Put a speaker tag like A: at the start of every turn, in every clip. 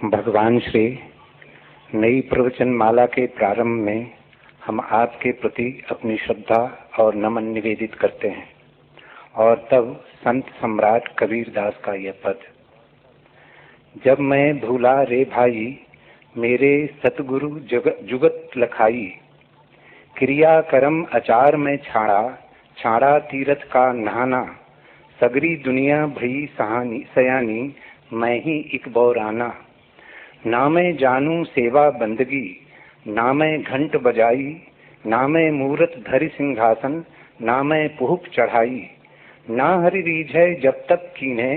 A: भगवान श्री नई प्रवचन माला के प्रारंभ में हम आपके प्रति अपनी श्रद्धा और नमन निवेदित करते हैं। और तब संत सम्राट कबीरदास का यह पद, जब मैं भूला रे भाई मेरे सतगुरु जुगत लखाई, क्रिया कर्म आचार में छाड़ा छाड़ा तीरथ का नहाना, सगरी दुनिया भई सयानी मैं ही एक बौराना, ना मैं जानू सेवा बंदगी ना मैं घंट बजाई, ना मैं मूरत धरि सिंहासन ना मैं पुहुक चढ़ाई, ना हरि रीझै जब तक कीन्हे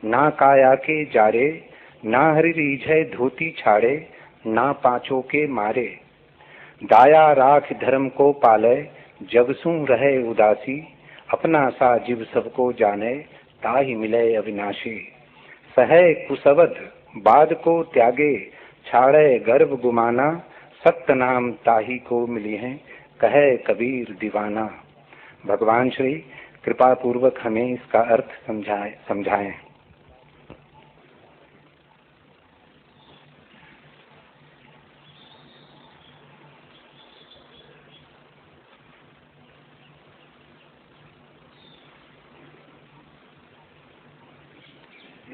A: ना काया के जारे, ना हरि रीझै धोती छाड़े ना पांचों के मारे, दाया राख धर्म को पाले जब सू रहे उदासी, अपना सा जीव सबको जाने ताहि मिले अविनाशी, सहे कुसवद बाद को त्यागे छाड़े गर्भ गुमाना, सत्य नाम ताही को मिली है कहे कबीर दीवाना। भगवान श्री कृपा पूर्वक हमें इसका अर्थ समझाएं।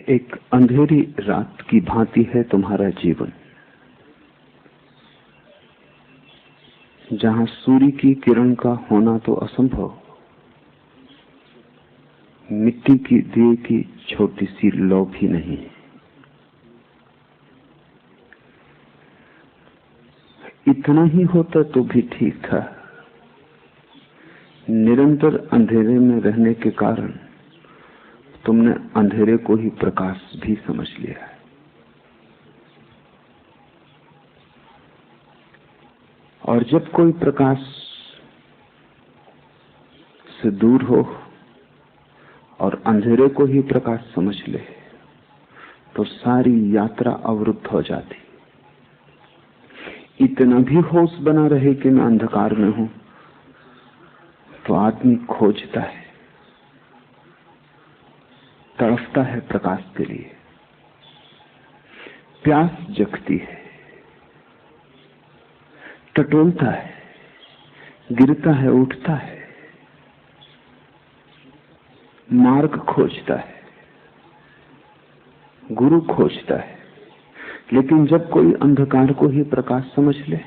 B: एक अंधेरी रात की भांति है तुम्हारा जीवन, जहां सूर्य की किरण का होना तो असंभव, मिट्टी की दिए की छोटी सी लौ भी नहीं। इतना ही होता तो भी ठीक था। निरंतर अंधेरे में रहने के कारण तुमने अंधेरे को ही प्रकाश भी समझ लिया है। और जब कोई प्रकाश से दूर हो और अंधेरे को ही प्रकाश समझ ले तो सारी यात्रा अवरुद्ध हो जाती। इतना भी होश बना रहे कि मैं अंधकार में हूं तो आदमी खोजता है, तड़फता है प्रकाश के लिए, प्यास जगती है, टटोलता है, गिरता है, उठता है, मार्ग खोजता है, गुरु खोजता है। लेकिन जब कोई अंधकार को ही प्रकाश समझ ले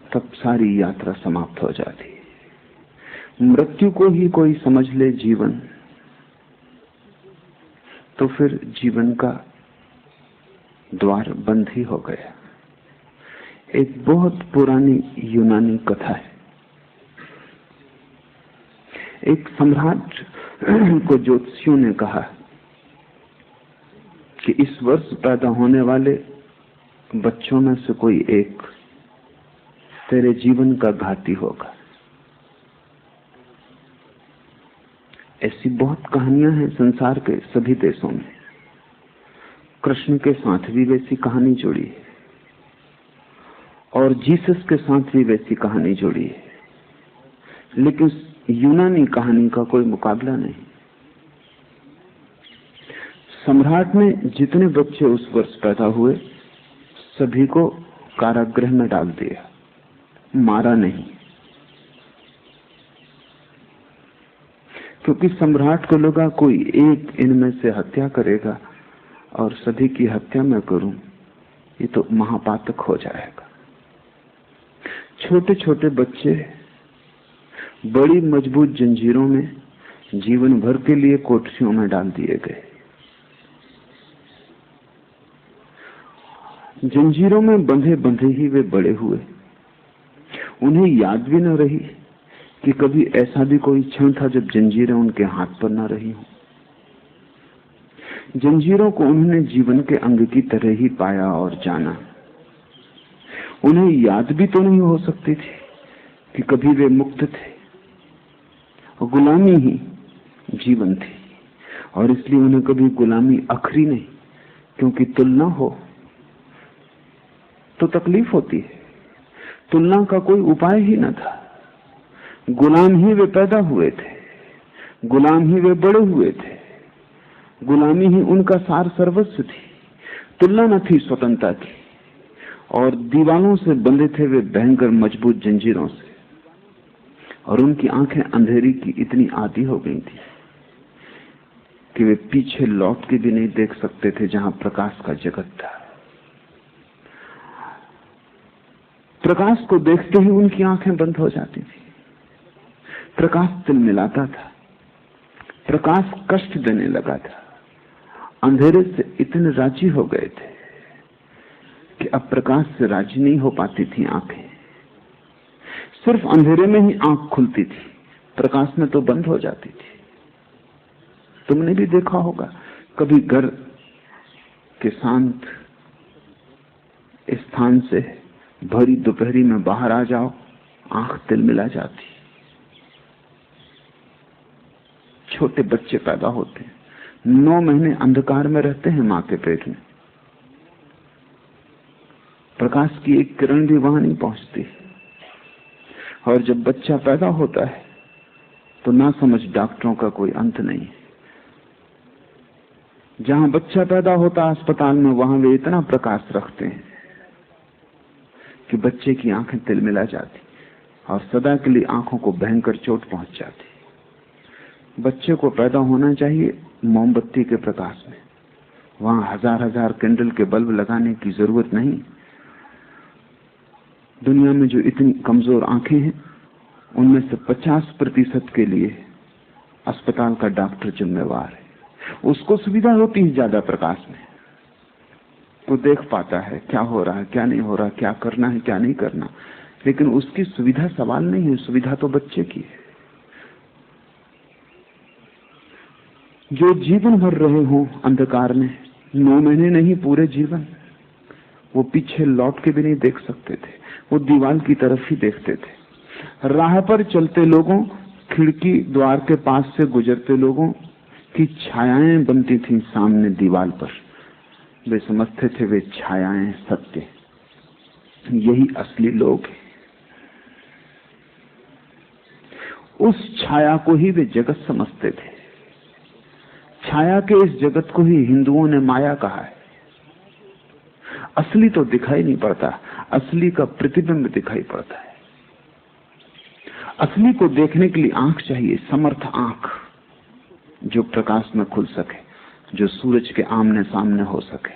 B: तब सारी यात्रा समाप्त हो जाती। मृत्यु को ही कोई समझ ले जीवन तो फिर जीवन का द्वार बंद ही हो गया। एक बहुत पुरानी यूनानी कथा है। एक सम्राट को ज्योतिषियों ने कहा कि इस वर्ष पैदा होने वाले बच्चों में से कोई एक तेरे जीवन का घाती होगा। ऐसी बहुत कहानियां हैं संसार के सभी देशों में। कृष्ण के साथ भी वैसी कहानी जुड़ी है और जीसस के साथ भी वैसी कहानी जुड़ी है, लेकिन यूनानी कहानी का कोई मुकाबला नहीं। सम्राट ने जितने बच्चे उस वर्ष पैदा हुए सभी को कारागृह में डाल दिया, मारा नहीं, क्योंकि सम्राट को लगा कोई एक इनमें से हत्या करेगा और सभी की हत्या मैं करूं ये तो महापातक हो जाएगा। छोटे छोटे बच्चे बड़ी मजबूत जंजीरों में जीवन भर के लिए कोठरियों में डाल दिए गए। जंजीरों में बंधे बंधे ही वे बड़े हुए। उन्हें याद भी न रही कि कभी ऐसा भी कोई क्षण था जब जंजीरें उनके हाथ पर न रही हों। जंजीरों को उन्होंने जीवन के अंग की तरह ही पाया और जाना। उन्हें याद भी तो नहीं हो सकती थी कि कभी वे मुक्त थे। गुलामी ही जीवन थी और इसलिए उन्हें कभी गुलामी अखरी नहीं, क्योंकि तुलना हो तो तकलीफ होती है। तुलना का कोई उपाय ही न था। गुलाम ही वे पैदा हुए थे, गुलाम ही वे बड़े हुए थे, गुलामी ही उनका सार सर्वस्व थी। तुलना न थी स्वतंत्रता की, और दीवालों से बंधे थे वे भयंकर मजबूत जंजीरों से, और उनकी आंखें अंधेरी की इतनी आदी हो गई थी कि वे पीछे लौट के भी नहीं देख सकते थे जहां प्रकाश का जगत था। प्रकाश को देखते ही उनकी आंखें बंद हो जाती थी। प्रकाश तिलमिलाता था, प्रकाश कष्ट देने लगा था। अंधेरे से इतने राजी हो गए थे कि अब प्रकाश से राजी नहीं हो पाती थी आंखें। सिर्फ अंधेरे में ही आंख खुलती थी, प्रकाश में तो बंद हो जाती थी। तुमने भी देखा होगा, कभी घर के शांत स्थान से भरी दोपहरी में बाहर आ जाओ, आंख तिलमिला जाती। छोटे बच्चे पैदा होते हैं, 9 महीने अंधकार में रहते हैं मां के पेट में, प्रकाश की एक किरण भी वहां नहीं पहुंचती। और जब बच्चा पैदा होता है तो ना समझ डॉक्टरों का कोई अंत नहीं। जहां बच्चा पैदा होता अस्पताल में, वहां वे इतना प्रकाश रखते हैं कि बच्चे की आंखें तिलमिला जाती और सदा के लिए आंखों को भयंकर चोट पहुंच जाती। बच्चे को पैदा होना चाहिए मोमबत्ती के प्रकाश में, वहां हजार हजार कैंडल के बल्ब लगाने की जरूरत नहीं। दुनिया में जो इतनी कमजोर आंखें हैं, उनमें से 50% के लिए अस्पताल का डॉक्टर जिम्मेवार है। उसको सुविधा होती है ज्यादा प्रकाश में, वो देख पाता है क्या हो रहा है, क्या नहीं हो रहा, क्या करना है, क्या नहीं करना। लेकिन उसकी सुविधा सवाल नहीं है, सुविधा तो बच्चे की है। जो जीवन भर रहे हो अंधकार में, 9 महीने नहीं पूरे जीवन, वो पीछे लौट के भी नहीं देख सकते थे, वो दीवार की तरफ ही देखते थे। राह पर चलते लोगों, खिड़की द्वार के पास से गुजरते लोगों की छायाएं बनती थीं सामने दीवार पर। वे समझते थे वे छायाएं सत्य, यही असली लोग हैं। उस छाया को ही वे जगत समझते थे। छाया के इस जगत को ही हिंदुओं ने माया कहा है। असली तो दिखाई नहीं पड़ता, असली का प्रतिबिंब दिखाई पड़ता है। असली को देखने के लिए आंख चाहिए, समर्थ आंख, जो प्रकाश में खुल सके, जो सूरज के आमने सामने हो सके।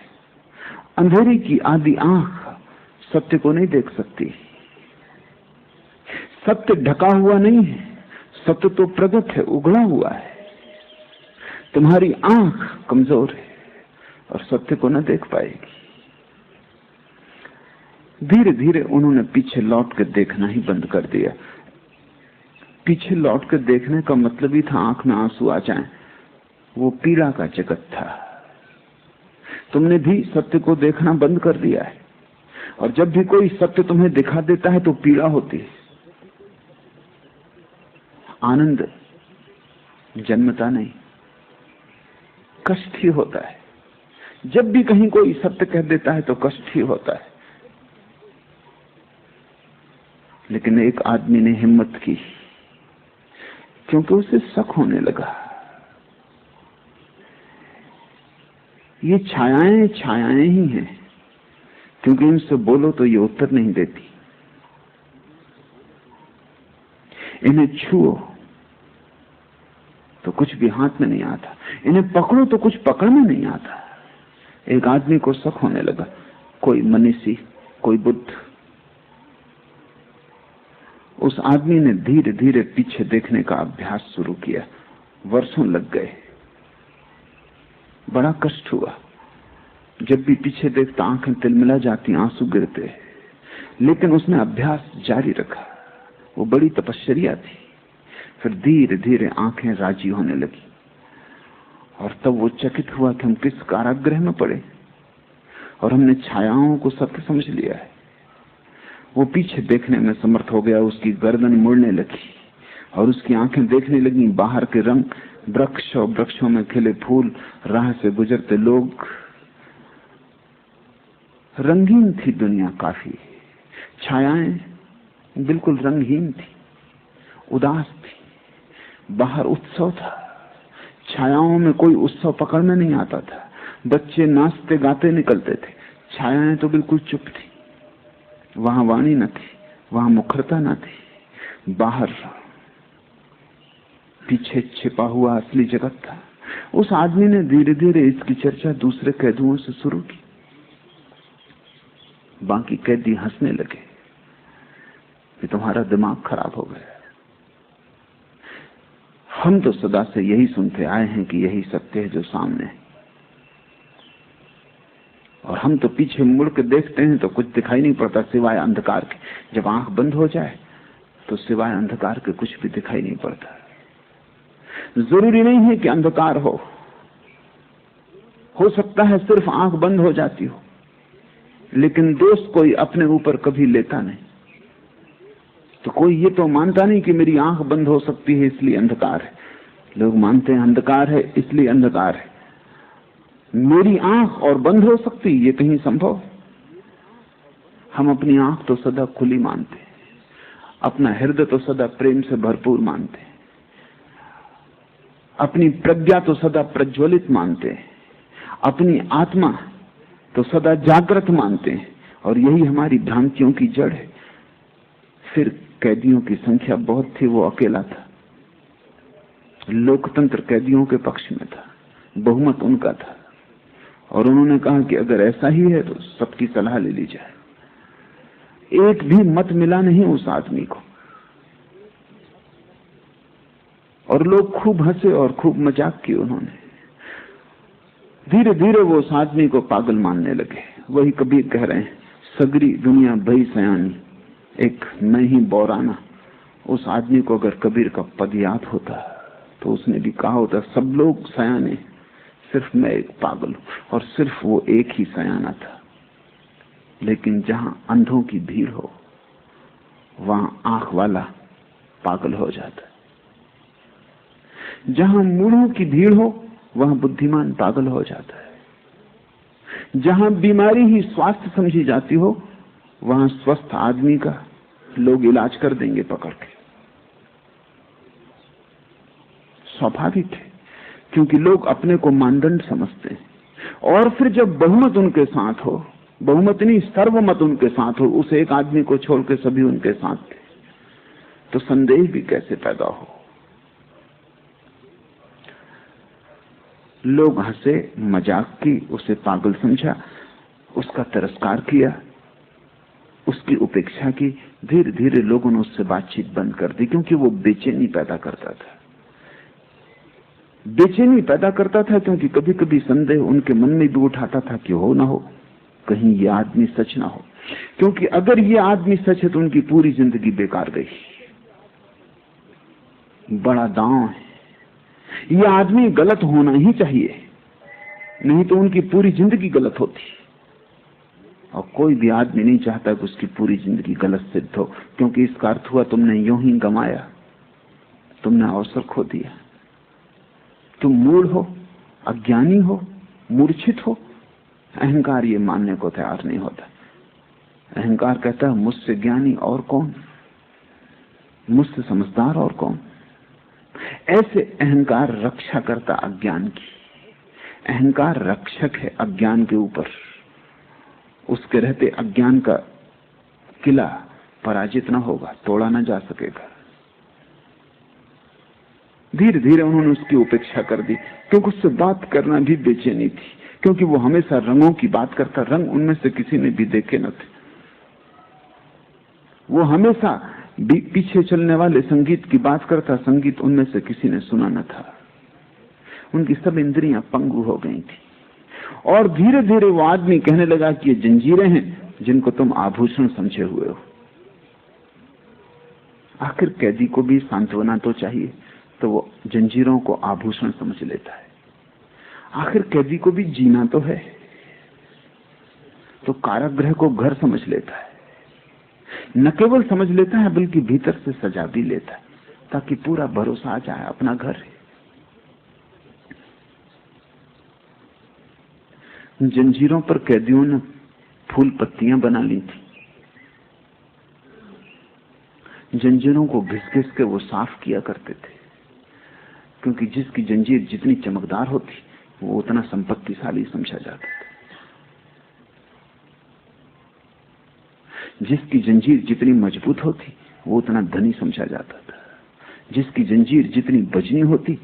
B: अंधेरी की आधी आंख सत्य को नहीं देख सकती। सत्य ढका हुआ नहीं है, सत्य तो प्रगट है, उगड़ा हुआ है। तुम्हारी आंख कमजोर है और सत्य को न देख पाएगी। धीरे धीरे उन्होंने पीछे लौट कर देखना ही बंद कर दिया। पीछे लौट कर देखने का मतलब ही था आंख में आंसू आ जाएं। वो पीड़ा का जगत था। तुमने भी सत्य को देखना बंद कर दिया है, और जब भी कोई सत्य तुम्हें दिखा देता है तो पीड़ा होती है, आनंद जन्मता नहीं, कष्ट ही होता है। जब भी कहीं कोई सत्य कह देता है तो कष्ट ही होता है। लेकिन एक आदमी ने हिम्मत की, क्योंकि उसे शक होने लगा। ये छायाएं छायाएं ही हैं, क्योंकि इनसे बोलो तो ये उत्तर नहीं देती। इन्हें छुओ तो कुछ भी हाथ में नहीं आता, इन्हें पकड़ो तो कुछ पकड़ में नहीं आता। एक आदमी को शक होने लगा, कोई मनीषी, कोई बुद्ध। उस आदमी ने धीरे धीरे पीछे देखने का अभ्यास शुरू किया। वर्षों लग गए, बड़ा कष्ट हुआ। जब भी पीछे देखता आंखें तिलमिला जाती, आंसू गिरते, लेकिन उसने अभ्यास जारी रखा। वो बड़ी तपश्चर्या थी। फिर धीरे धीरे आंखें राजी होने लगी, और तब वो चकित हुआ कि हम किस कारागृह में पड़े और हमने छायाओं को सत्य समझ लिया है। वो पीछे देखने में समर्थ हो गया। उसकी गर्दन मुड़ने लगी और उसकी आंखें देखने लगी बाहर के रंग, वृक्ष और वृक्षों में खिले फूल, राह से गुजरते लोग। रंगीन थी दुनिया काफी, छायाएं बिल्कुल रंगहीन थी, उदास थी। बाहर उत्सव था, छायाओं में कोई उत्सव पकड़ में नहीं आता था। बच्चे नाचते गाते निकलते थे, छायाएं तो बिल्कुल चुप थी, वहां वाणी न थी, वहां मुखरता न थी। बाहर पीछे छिपा हुआ असली जगत था। उस आदमी ने धीरे धीरे इसकी चर्चा दूसरे कैदियों से शुरू की। बाकी कैदी हंसने लगे कि तुम्हारा दिमाग खराब हो गया। हम तो सदा से यही सुनते आए हैं कि यही सत्य है जो सामने है, और हम तो पीछे मुड़ के देखते हैं तो कुछ दिखाई नहीं पड़ता सिवाय अंधकार के। जब आंख बंद हो जाए तो सिवाय अंधकार के कुछ भी दिखाई नहीं पड़ता। जरूरी नहीं है कि अंधकार हो सकता है सिर्फ आंख बंद हो जाती हो, लेकिन दोष कोई अपने ऊपर कभी लेता नहीं। तो कोई ये तो मानता नहीं कि मेरी आंख बंद हो सकती है इसलिए अंधकार है। लोग मानते हैं अंधकार है इसलिए अंधकार है। मेरी आंख और बंद हो सकती, ये कहीं संभव? हम अपनी आंख तो सदा खुली मानते, अपना हृदय तो सदा प्रेम से भरपूर मानते, अपनी प्रज्ञा तो सदा प्रज्वलित मानते, अपनी आत्मा तो सदा जागृत मानते हैं, और यही हमारी भ्रांतियों की जड़ है। फिर कैदियों की संख्या बहुत थी, वो अकेला था। लोकतंत्र कैदियों के पक्ष में था, बहुमत उनका था, और उन्होंने कहा कि अगर ऐसा ही है तो सबकी सलाह ले ली जाए। एक भी मत मिला नहीं उस आदमी को, और लोग खूब हंसे और खूब मजाक की उन्होंने। धीरे धीरे वो उस आदमी को पागल मानने लगे। वही कबीर कह रहे हैं, सगरी दुनिया भई सयानी, एक मैं ही बौराना। उस आदमी को अगर कबीर का पद याद होता तो उसने भी कहा होता, सब लोग सयाने, सिर्फ मैं एक पागल हूं। और सिर्फ वो एक ही सयाना था। लेकिन जहां अंधों की भीड़ हो वहां आंख वाला पागल हो जाता है। जहां मूढ़ों की भीड़ हो वहां बुद्धिमान पागल हो जाता है। जहां बीमारी ही स्वास्थ्य समझी जाती हो वहां स्वस्थ आदमी का लोग इलाज कर देंगे पकड़ के। स्वाभाविक है, क्योंकि लोग अपने को मानदंड समझते हैं। और फिर जब बहुमत उनके साथ हो, बहुमत नहीं सर्वमत उनके साथ हो, उस एक आदमी को छोड़ के सभी उनके साथ थे, तो संदेह भी कैसे पैदा हो। लोग हंसे, मजाक की, उसे पागल समझा, उसका तिरस्कार किया, उसकी उपेक्षा की। धीरे धीरे लोगों ने उससे बातचीत बंद कर दी, क्योंकि वो बेचैनी पैदा करता था। बेचैनी पैदा करता था क्योंकि कभी कभी संदेह उनके मन में भी उठाता था कि हो ना हो, कहीं ये आदमी सच ना हो। क्योंकि अगर ये आदमी सच है तो उनकी पूरी जिंदगी बेकार गई। बड़ा दांव है, ये आदमी गलत होना ही चाहिए, नहीं तो उनकी पूरी जिंदगी गलत होती। और कोई भी आदमी नहीं चाहता कि उसकी पूरी जिंदगी गलत सिद्ध हो, क्योंकि इसका अर्थ हुआ तुमने यूं ही गंवाया, तुमने अवसर खो दिया। तुम मूढ़ हो, अज्ञानी हो, मूर्छित हो। अहंकार ये मानने को तैयार नहीं होता। अहंकार कहता है मुझसे ज्ञानी और कौन, मुझसे समझदार और कौन। ऐसे अहंकार रक्षा करता अज्ञान की। अहंकार रक्षक है अज्ञान के ऊपर। उसके रहते अज्ञान का किला पराजित न होगा, तोड़ा न जा सकेगा। धीरे धीरे उन्होंने उसकी उपेक्षा कर दी, क्योंकि उससे बात करना भी बेचैनी थी, क्योंकि वो हमेशा रंगों की बात करता। रंग उनमें से किसी ने भी देखे न थे। वो हमेशा पीछे चलने वाले संगीत की बात करता, संगीत उनमें से किसी ने सुना न था। उनकी सब इंद्रियां पंगु हो गई थी। और धीरे धीरे वो आदमी कहने लगा कि ये जंजीरें हैं जिनको तुम आभूषण समझे हुए हो। आखिर कैदी को भी सांत्वना तो चाहिए, तो वो जंजीरों को आभूषण समझ लेता है। आखिर कैदी को भी जीना तो है, तो कारागृह को घर समझ लेता है। न केवल समझ लेता है बल्कि भीतर से सजा भी लेता है, ताकि पूरा भरोसा आ जाए अपना घर है। जंजीरों पर कैदियों ने फूल पत्तियां बना ली थी। जंजीरों को घिस-घिस के वो साफ किया करते थे, क्योंकि जिसकी जंजीर जितनी चमकदार होती वो उतना संपत्तिशाली समझा जाता था। जिसकी जंजीर जितनी मजबूत होती वो उतना धनी समझा जाता था। जिसकी जंजीर जितनी बजनी होती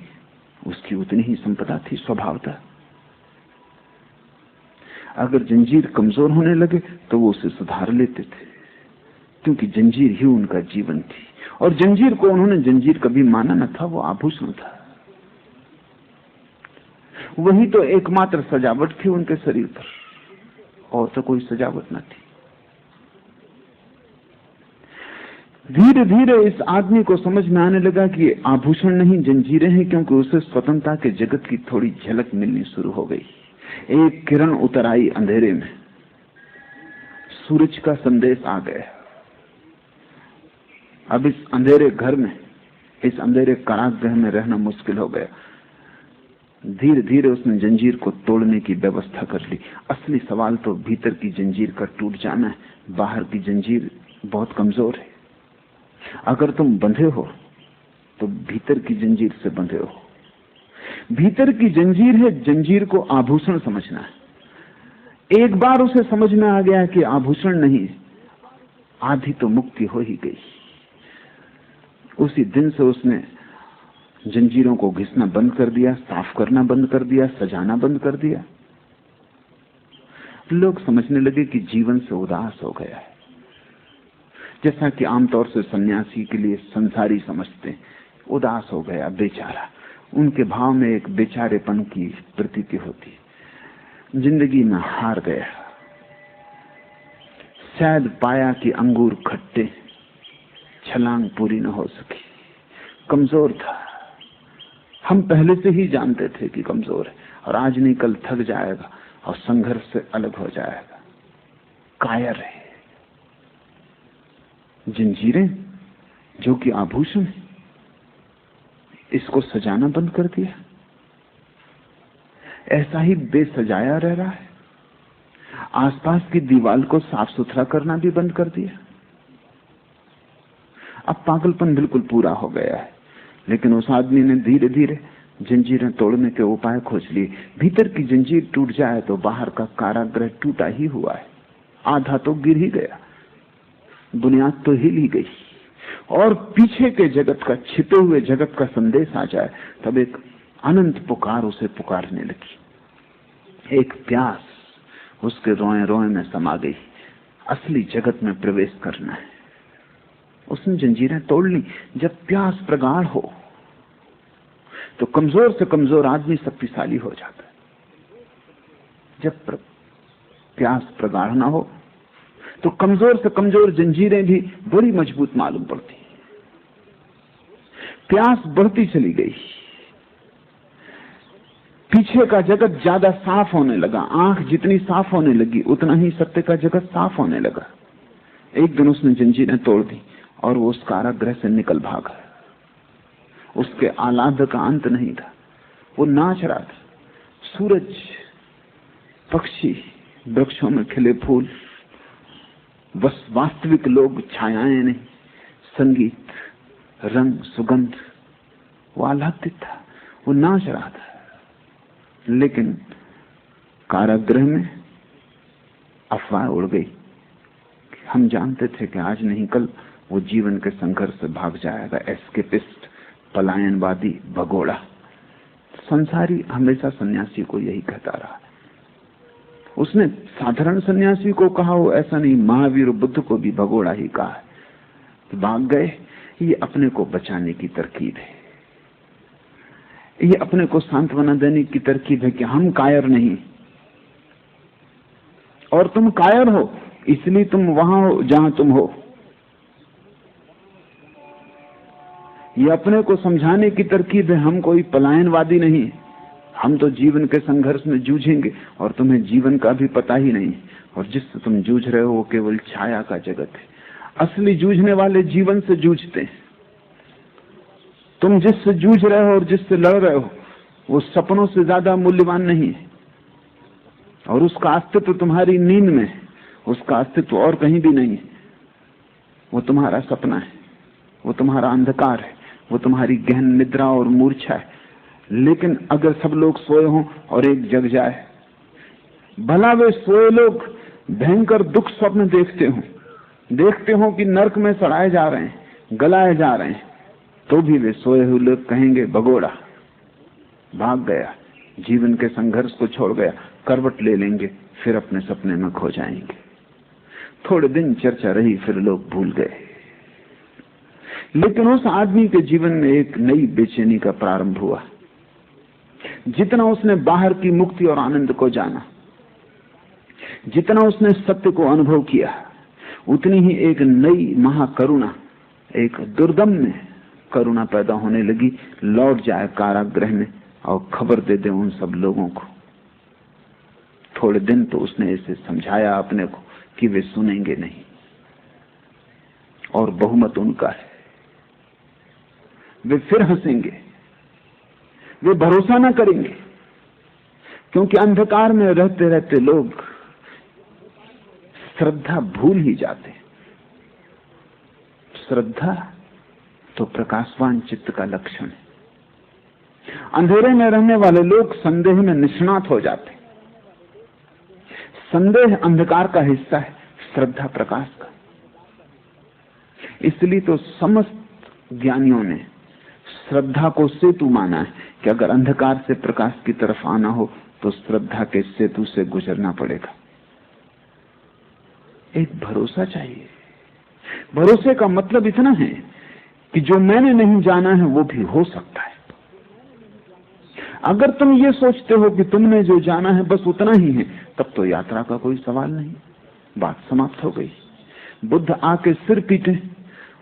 B: उसकी उतनी ही संपदा थी स्वभावतः। अगर जंजीर कमजोर होने लगे तो वो उसे सुधार लेते थे, क्योंकि जंजीर ही उनका जीवन थी। और जंजीर को उन्होंने जंजीर कभी माना न था, वो आभूषण था। वही तो एकमात्र सजावट थी उनके शरीर पर, और तो कोई सजावट न थी। धीरे धीरे इस आदमी को समझ में आने लगा कि आभूषण नहीं जंजीरें हैं, क्योंकि उसे स्वतंत्रता के जगत की थोड़ी झलक मिलनी शुरू हो गई। एक किरण उतर आई अंधेरे में, सूरज का संदेश आ गया। अब इस अंधेरे घर में, इस अंधेरे कारागृह में रहना मुश्किल हो गया। धीरे धीरे उसने जंजीर को तोड़ने की व्यवस्था कर ली। असली सवाल तो भीतर की जंजीर का टूट जाना है, बाहर की जंजीर बहुत कमजोर है। अगर तुम बंधे हो तो भीतर की जंजीर से बंधे हो। भीतर की जंजीर है, जंजीर को आभूषण समझना है। एक बार उसे समझ में आ गया कि आभूषण नहीं, आधी तो मुक्ति हो ही गई। उसी दिन से उसने जंजीरों को घिसना बंद कर दिया, साफ करना बंद कर दिया, सजाना बंद कर दिया। लोग समझने लगे कि जीवन से उदास हो गया है, जैसा कि आमतौर से सन्यासी के लिए संसारी समझते हैं। उदास हो गया, बेचारा। उनके भाव में एक बेचारेपन की प्रतीति होती, जिंदगी में हार गया। शायद पाया कि अंगूर खट्टे, छलांग पूरी न हो सकी, कमजोर था। हम पहले से ही जानते थे कि कमजोर है, और आज नहीं कल थक जाएगा और संघर्ष से अलग हो जाएगा। कायर है। जंजीरें जो कि आभूषण है, इसको सजाना बंद कर दिया, ऐसा ही बेसजाया रह रहा है। आसपास की दीवार को साफ सुथरा करना भी बंद कर दिया। अब पागलपन बिल्कुल पूरा हो गया है। लेकिन उस आदमी ने धीरे धीरे जंजीरें तोड़ने के उपाय खोज लिए। भीतर की जंजीर टूट जाए तो बाहर का कारागृह टूटा ही हुआ है, आधा तो गिर ही गया, बुनियाद तो हिल ही गई। और पीछे के जगत का, छिपे हुए जगत का संदेश आ जाए, तब एक अनंत पुकार उसे पुकारने लगी। एक प्यास उसके रोए रोए में समा गई। असली जगत में प्रवेश करना है। उसने जंजीरें तोड़ ली। जब प्यास प्रगाढ़ हो तो कमजोर से कमजोर आदमी शक्तिशाली हो जाता है। जब प्यास प्रगाढ़ ना हो तो कमजोर से कमजोर जंजीरें भी बड़ी मजबूत मालूम पड़ती। प्यास बढ़ती चली गई। पीछे का जगत ज्यादा साफ होने लगा। आंख जितनी साफ होने लगी उतना ही सत्य का जगत साफ होने लगा। एक दिन उसने जंजीरें तोड़ दी और वो उस कारागृह से निकल भागा। उसके आह्लाद का अंत नहीं था। वो नाच रहा था। सूरज, पक्षी, वृक्षों में खिले फूल, बस वास्तविक लोग, छायाएं नहीं, संगीत, रंग, सुगंध। वो आह्लादित था, वो नाच रहा था। लेकिन कारागृह में अफवाह उड़ गई। हम जानते थे कि आज नहीं कल वो जीवन के संघर्ष से भाग जाएगा। एस्केपिस्ट, पलायनवादी, भगोड़ा। संसारी हमेशा सन्यासी को यही कहता रहा। उसने साधारण सन्यासी को कहा हो ऐसा नहीं, महावीर बुद्ध को भी भगोड़ा ही कहा है। तो भाग गए। ये अपने को बचाने की तरकीब है। ये अपने को सांत्वना देने की तरकीब है कि हम कायर नहीं, और तुम कायर हो इसलिए तुम वहां हो जहां तुम हो। ये अपने को समझाने की तरकीब है, हम कोई पलायनवादी नहीं, हम तो जीवन के संघर्ष में जूझेंगे और तुम्हें जीवन का भी पता ही नहीं, और जिससे तुम जूझ रहे हो वो केवल छाया का जगत है। असली जूझने वाले जीवन से जूझते हैं। तुम जिससे जूझ रहे हो और जिससे लड़ रहे हो वो सपनों से ज्यादा मूल्यवान नहीं है, और उसका अस्तित्व तुम्हारी नींद में है, उसका अस्तित्व और कहीं भी नहीं है। वो तुम्हारा सपना है, वो तुम्हारा अंधकार है, वो तुम्हारी गहन निद्रा और मूर्छा है। लेकिन अगर सब लोग सोए हों और एक जग जाए, भला वे सोए लोग भयंकर दुख स्वप्न देखते हों कि नरक में सड़ाए जा रहे हैं, गलाए जा रहे हैं, तो भी वे सोए हुए लोग कहेंगे भगोड़ा, भाग गया, जीवन के संघर्ष को छोड़ गया, करवट ले लेंगे, फिर अपने सपने में खो जाएंगे। थोड़े दिन चर्चा रही, फिर लोग भूल गए। लेकिन उस आदमी के जीवन में एक नई बेचैनी का प्रारंभ हुआ। जितना उसने बाहर की मुक्ति और आनंद को जाना, जितना उसने सत्य को अनुभव किया, उतनी ही एक नई महाकरुणा, एक दुर्दम्य करुणा पैदा होने लगी। लौट जाए कारागृह में और खबर दे दे उन सब लोगों को। थोड़े दिन तो उसने इसे समझाया अपने को कि वे सुनेंगे नहीं, और बहुमत उनका है। वे फिर हंसेंगे, वे भरोसा ना करेंगे, क्योंकि अंधकार में रहते रहते लोग श्रद्धा भूल ही जाते। श्रद्धा तो प्रकाशवान चित्त का लक्षण है। अंधेरे में रहने वाले लोग संदेह में निष्णात हो जाते। संदेह अंधकार का हिस्सा है, श्रद्धा प्रकाश का। इसलिए तो समस्त ज्ञानियों ने श्रद्धा को सेतु माना है कि अगर अंधकार से प्रकाश की तरफ आना हो तो श्रद्धा के सेतु से गुजरना पड़ेगा। एक भरोसा चाहिए। भरोसे का मतलब इतना है कि जो मैंने नहीं जाना है वो भी हो सकता है। अगर तुम ये सोचते हो कि तुमने जो जाना है बस उतना ही है, तब तो यात्रा का कोई सवाल नहीं, बात समाप्त हो गई। बुद्ध आके सिर पीटे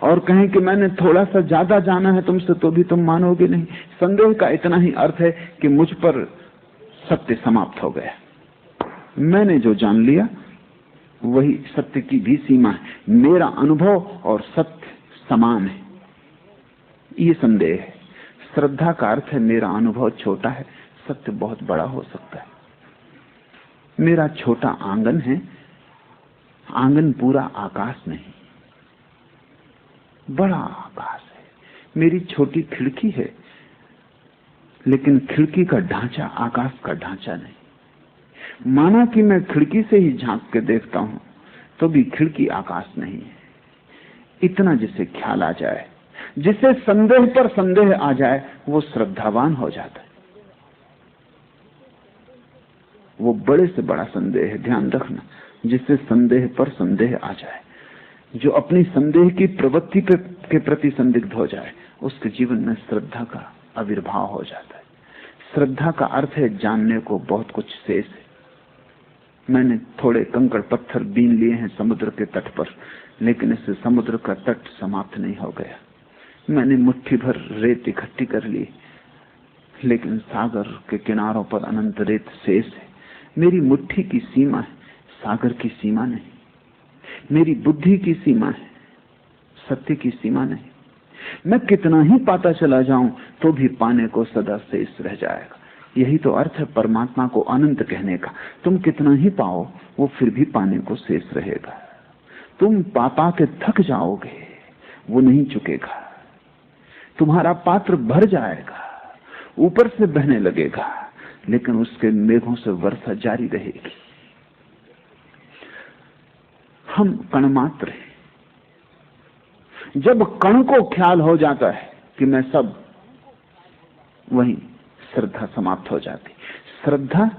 B: और कहें कि मैंने थोड़ा सा ज्यादा जाना है तुमसे, तो भी तुम मानोगे नहीं। संदेह का इतना ही अर्थ है कि मुझ पर सत्य समाप्त हो गया। मैंने जो जान लिया वही सत्य की भी सीमा है। मेरा अनुभव और सत्य समान है, ये संदेह है। श्रद्धा का अर्थ है मेरा अनुभव छोटा है, सत्य बहुत बड़ा हो सकता है। मेरा छोटा आंगन है, आंगन पूरा आकाश नहीं, बड़ा आकाश है। मेरी छोटी खिड़की है, लेकिन खिड़की का ढांचा आकाश का ढांचा नहीं। माना कि मैं खिड़की से ही झांक के देखता हूं तो भी खिड़की आकाश नहीं है। इतना जिसे ख्याल आ जाए, जिसे संदेह पर संदेह आ जाए, वो श्रद्धावान हो जाता है। वो बड़े से बड़ा संदेह है, ध्यान रखना। जिसे संदेह पर संदेह आ जाए, जो अपनी संदेह की प्रवृत्ति के प्रति संदिग्ध हो जाए, उसके जीवन में श्रद्धा का आविर्भाव हो जाता है। श्रद्धा का अर्थ है जानने को बहुत कुछ शेष है। मैंने थोड़े कंकड़ पत्थर बीन लिए हैं समुद्र के तट पर, लेकिन इससे समुद्र का तट समाप्त नहीं हो गया। मैंने मुट्ठी भर रेत इकट्ठी कर ली, लेकिन सागर के किनारों पर अनंत रेत शेष है। मेरी मुट्ठी की सीमा है, सागर की सीमा नहीं। मेरी बुद्धि की सीमा है, सत्य की सीमा नहीं। मैं कितना ही पाता चला जाऊं तो भी पाने को सदा शेष रह जाएगा। यही तो अर्थ है परमात्मा को अनंत कहने का। तुम कितना ही पाओ, वो फिर भी पाने को शेष रहेगा। तुम पा के थक जाओगे, वो नहीं चुकेगा। तुम्हारा पात्र भर जाएगा, ऊपर से बहने लगेगा, लेकिन उसके मेघों से वर्षा जारी रहेगी। हम कण मात्र हैं। जब कण को ख्याल हो जाता है कि मैं सब, वहीं श्रद्धा समाप्त हो जाती। श्रद्धा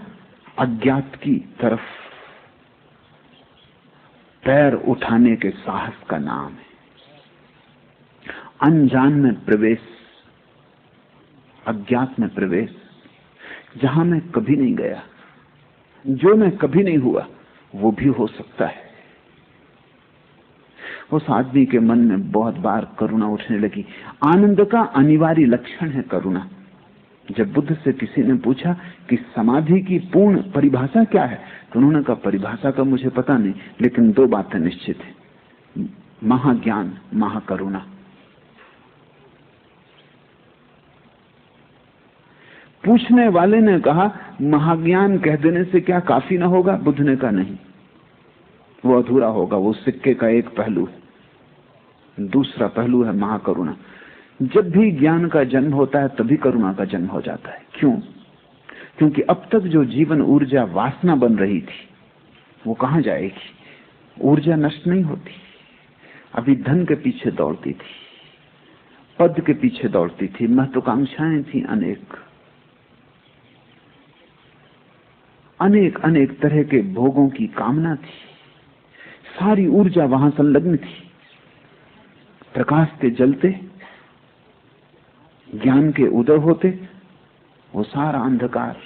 B: अज्ञात की तरफ पैर उठाने के साहस का नाम है। अनजान में प्रवेश, अज्ञात में प्रवेश, जहां मैं कभी नहीं गया, जो मैं कभी नहीं हुआ, वो भी हो सकता है। उस आदमी के मन में बहुत बार करुणा उठने लगी। आनंद का अनिवार्य लक्षण है करुणा। जब बुद्ध से किसी ने पूछा कि समाधि की पूर्ण परिभाषा क्या है, तो उन्होंने कहा परिभाषा का मुझे पता नहीं, लेकिन दो बातें निश्चित है, महाज्ञान, महाकरुणा। पूछने वाले ने कहा महाज्ञान कह देने से क्या काफी ना होगा? बुद्ध ने कहा नहीं, वो अधूरा होगा, वो सिक्के का एक पहलू है। दूसरा पहलू है महाकरुणा। जब भी ज्ञान का जन्म होता है तभी करुणा का जन्म हो जाता है। क्यों? क्योंकि अब तक जो जीवन ऊर्जा वासना बन रही थी वो कहां जाएगी? ऊर्जा नष्ट नहीं होती। अभी धन के पीछे दौड़ती थी, पद के पीछे दौड़ती थी, महत्वाकांक्षाएं थी, अनेक अनेक तरह के भोगों की कामना थी, सारी ऊर्जा वहां संलग्न थी। प्रकाश के जलते, ज्ञान के उदय होते, वो सारा अंधकार,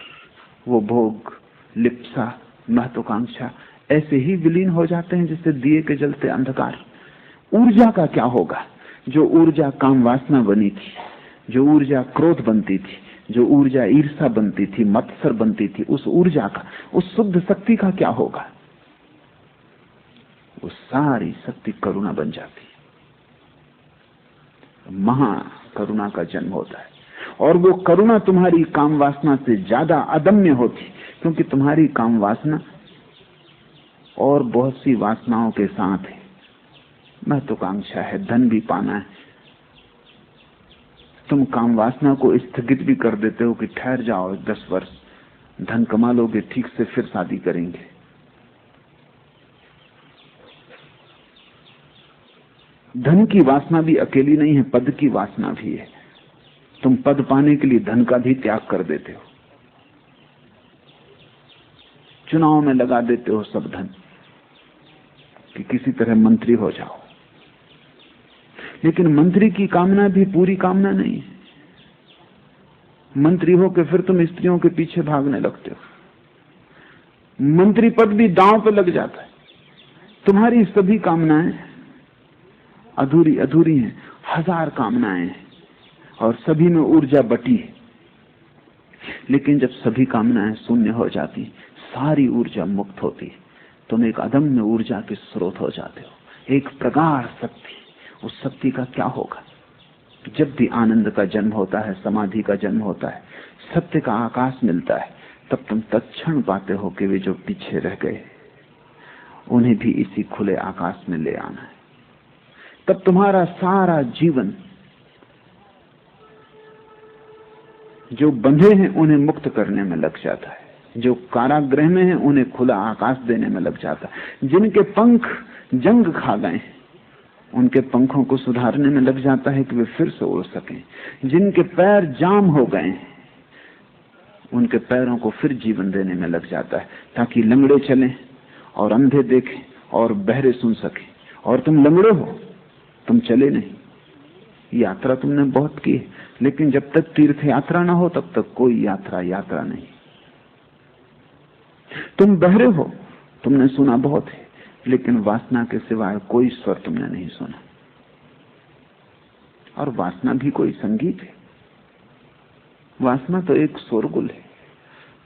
B: वो भोग, लिप्सा, महत्वाकांक्षा ऐसे ही विलीन हो जाते हैं जैसे दिए के जलते अंधकार। ऊर्जा का क्या होगा? जो ऊर्जा काम वासना बनी थी, जो ऊर्जा क्रोध बनती थी, जो ऊर्जा ईर्षा बनती थी, मत्सर बनती थी, उस ऊर्जा का, उस शुद्ध शक्ति का क्या होगा? वो सारी शक्ति करुणा बन जाती है। महा करुणा का जन्म होता है। और वो करुणा तुम्हारी काम वासना से ज्यादा अदम्य होती, क्योंकि तुम्हारी काम वासना और बहुत सी वासनाओं के साथ है। महत्वाकांक्षा है, धन भी पाना है। तुम काम वासना को स्थगित भी कर देते हो कि ठहर जाओ 10 वर्ष, धन कमा लोगे, ठीक से फिर शादी करेंगे। धन की वासना भी अकेली नहीं है, पद की वासना भी है। तुम पद पाने के लिए धन का भी त्याग कर देते हो, चुनाव में लगा देते हो सब धन कि किसी तरह मंत्री हो जाओ। लेकिन मंत्री की कामना भी पूरी कामना नहीं है। मंत्री हो के फिर तुम स्त्रियों के पीछे भागने लगते हो। मंत्री पद भी दांव पे लग जाता है। तुम्हारी सभी कामनाएं अधूरी अधूरी हैं, 1000 कामनाएं हैं और सभी में ऊर्जा बटी है। लेकिन जब सभी कामनाएं शून्य हो जाती, सारी ऊर्जा मुक्त होती, तुम एक अदम्य ऊर्जा के स्रोत हो जाते हो, एक प्रगाढ़ शक्ति। उस शक्ति का क्या होगा? जब भी आनंद का जन्म होता है, समाधि का जन्म होता है, सत्य का आकाश मिलता है, तब तुम तत्क्षण पाते हो कि वे जो पीछे रह गए उन्हें भी इसी खुले आकाश में ले आना है। तब तुम्हारा सारा जीवन, जो बंधे हैं उन्हें मुक्त करने में लग जाता है, जो कारागृह में हैं उन्हें खुला आकाश देने में लग जाता है, जिनके पंख जंग खा गए उनके पंखों को सुधारने में लग जाता है कि वे फिर से उड़ सकें, जिनके पैर जाम हो गए उनके पैरों को फिर जीवन देने में लग जाता है, ताकि लंगड़े चलें और अंधे देखें और बहरे सुन सकें। और तुम लंगड़े हो, तुम चले नहीं। यात्रा तुमने बहुत की, लेकिन जब तक तीर्थ यात्रा ना हो तब तक कोई यात्रा नहीं। तुम बहरे हो, तुमने सुना बहुत है, लेकिन वासना के सिवाय कोई स्वर तुमने नहीं सुना। और वासना भी कोई संगीत है। वासना तो एक शोरगुल है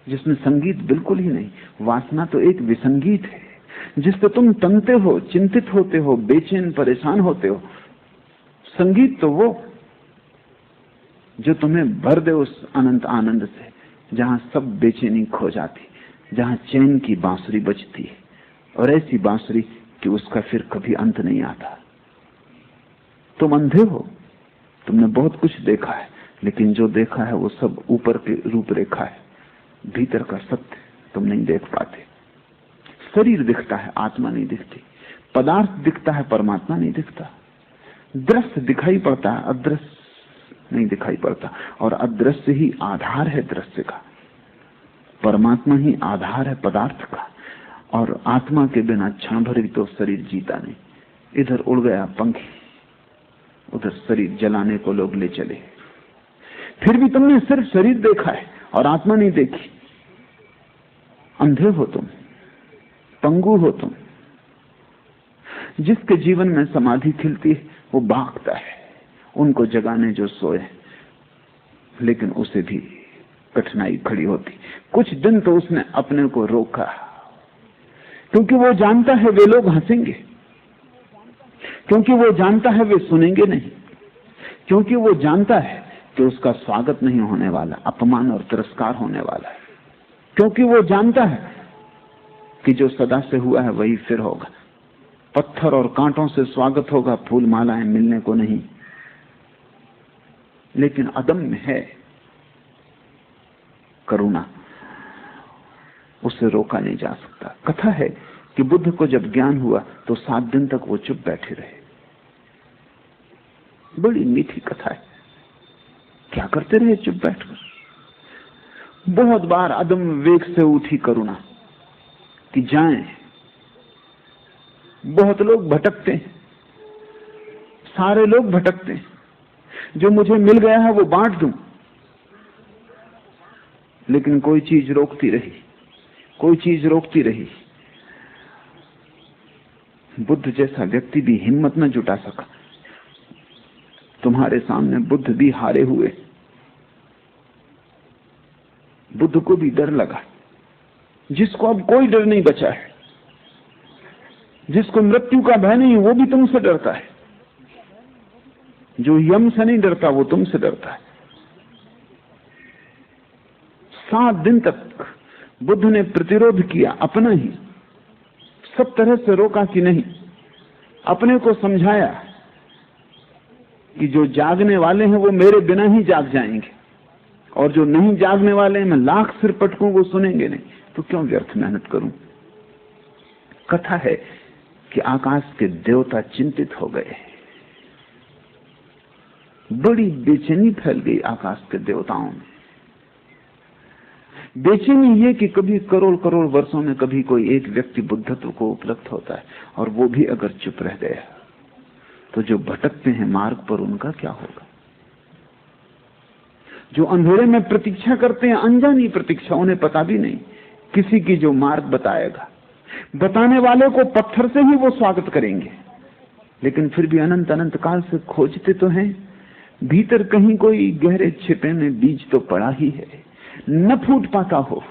B: जिसमें संगीत बिल्कुल ही नहीं। वासना तो एक विसंगीत है जिससे तुम तनते हो, चिंतित होते हो, बेचैन परेशान होते हो। संगीत तो वो जो तुम्हें भर दे उस अनंत आनंद से, जहां सब बेचैनी खो जाती, जहां चैन की बांसुरी बजती है, और ऐसी बांसुरी कि उसका फिर कभी अंत नहीं आता। तुम अंधे हो, तुमने बहुत कुछ देखा है, लेकिन जो देखा है वो सब ऊपर की रूपरेखा है, भीतर का सत्य तुम नहीं देख पाते। शरीर दिखता है, आत्मा नहीं दिखती। पदार्थ दिखता है, परमात्मा नहीं दिखता। दृश्य दिखाई पड़ता है, अदृश्य नहीं दिखाई पड़ता। और अदृश्य ही आधार है दृश्य का, परमात्मा ही आधार है पदार्थ का। और आत्मा के बिना क्षण भर भी तो शरीर जीता नहीं। इधर उड़ गया पंखी, उधर शरीर जलाने को लोग ले चले, फिर भी तुमने सिर्फ शरीर देखा है और आत्मा नहीं देखी। अंधे हो तुम, पंगु हो तुम। जिसके जीवन में समाधि खिलती है वो भागता है उनको जगाने जो सोए, लेकिन उसे भी कठिनाई खड़ी होती। कुछ दिन तो उसने अपने को रोका, क्योंकि वो जानता है वे लोग हंसेंगे, क्योंकि वो जानता है वे सुनेंगे नहीं, क्योंकि वो जानता है कि उसका स्वागत नहीं होने वाला, अपमान और तिरस्कार होने वाला है, क्योंकि वो जानता है कि जो सदा से हुआ है वही फिर होगा। पत्थर और कांटों से स्वागत होगा, फूल मालाएं मिलने को नहीं। लेकिन अदम्य है करुणा, उसे रोका नहीं जा सकता। कथा है कि बुद्ध को जब ज्ञान हुआ तो 7 दिन तक वो चुप बैठे रहे। बड़ी मीठी कथा है। क्या करते रहे चुप बैठकर? बहुत बार अदम्य वेग से उठी करुणा कि जाएं। बहुत लोग भटकते हैं, सारे लोग भटकते हैं, जो मुझे मिल गया है वो बांट दूं, लेकिन कोई चीज रोकती रही, कोई चीज रोकती रही। बुद्ध जैसा व्यक्ति भी हिम्मत न जुटा सका। तुम्हारे सामने बुद्ध भी हारे हुए। बुद्ध को भी डर लगा, जिसको अब कोई डर नहीं बचा है, जिसको मृत्यु का भय नहीं, वो भी तुमसे डरता है। जो यम से नहीं डरता वो तुमसे डरता है। 7 दिन तक बुद्ध ने प्रतिरोध किया, अपना ही सब तरह से रोका कि नहीं, अपने को समझाया कि जो जागने वाले हैं वो मेरे बिना ही जाग जाएंगे, और जो नहीं जागने वाले हैं मैं लाख सिर पटकूं वो सुनेंगे नहीं, तो क्यों व्यर्थ मेहनत करूं। कथा है कि आकाश के देवता चिंतित हो गए। बड़ी बेचैनी फैल गई आकाश के देवताओं में। बेचैनी ये कि कभी करोड़ करोड़ वर्षों में कभी कोई एक व्यक्ति बुद्धत्व को उपलब्ध होता है, और वो भी अगर चुप रह गया तो जो भटकते हैं मार्ग पर उनका क्या होगा। जो अंधेरे में प्रतीक्षा करते हैं, अनजानी प्रतीक्षा, उन्हें पता भी नहीं किसी की जो मार्ग बताएगा। बताने वाले को पत्थर से ही वो स्वागत करेंगे, लेकिन फिर भी अनंत अनंत काल से खोजते तो हैं, भीतर कहीं कोई गहरे छिपे में बीज तो पड़ा ही है, न फूट पाता हो,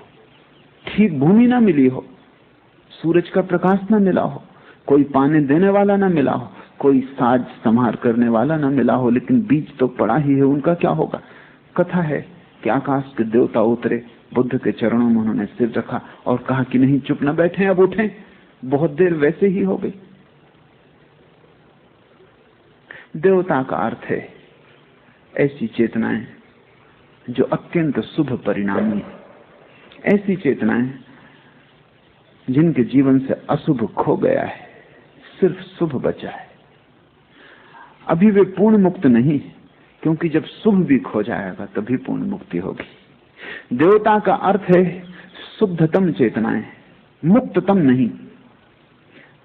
B: ठीक भूमि ना मिली हो, सूरज का प्रकाश ना मिला हो, कोई पानी देने वाला ना मिला हो, कोई साज संहार करने वाला ना मिला हो, लेकिन बीज तो पड़ा ही है, उनका क्या होगा। कथा है कि आकाश के देवता उतरे, बुद्ध के चरणों में उन्होंने सिर रखा और कहा कि नहीं, चुप न बैठे, अब उठें। बहुत देर वैसे ही हो गई। देवता का अर्थ है ऐसी चेतनाएं जो अत्यंत शुभ परिणामी है, ऐसी चेतनाएं जिनके जीवन से अशुभ खो गया है, सिर्फ शुभ बचा है। अभी वे पूर्ण मुक्त नहीं, क्योंकि जब शुभ भी खो जाएगा तभी पूर्ण मुक्ति होगी। देवता का अर्थ है शुद्धतम चेतनाएं, मुक्ततम नहीं।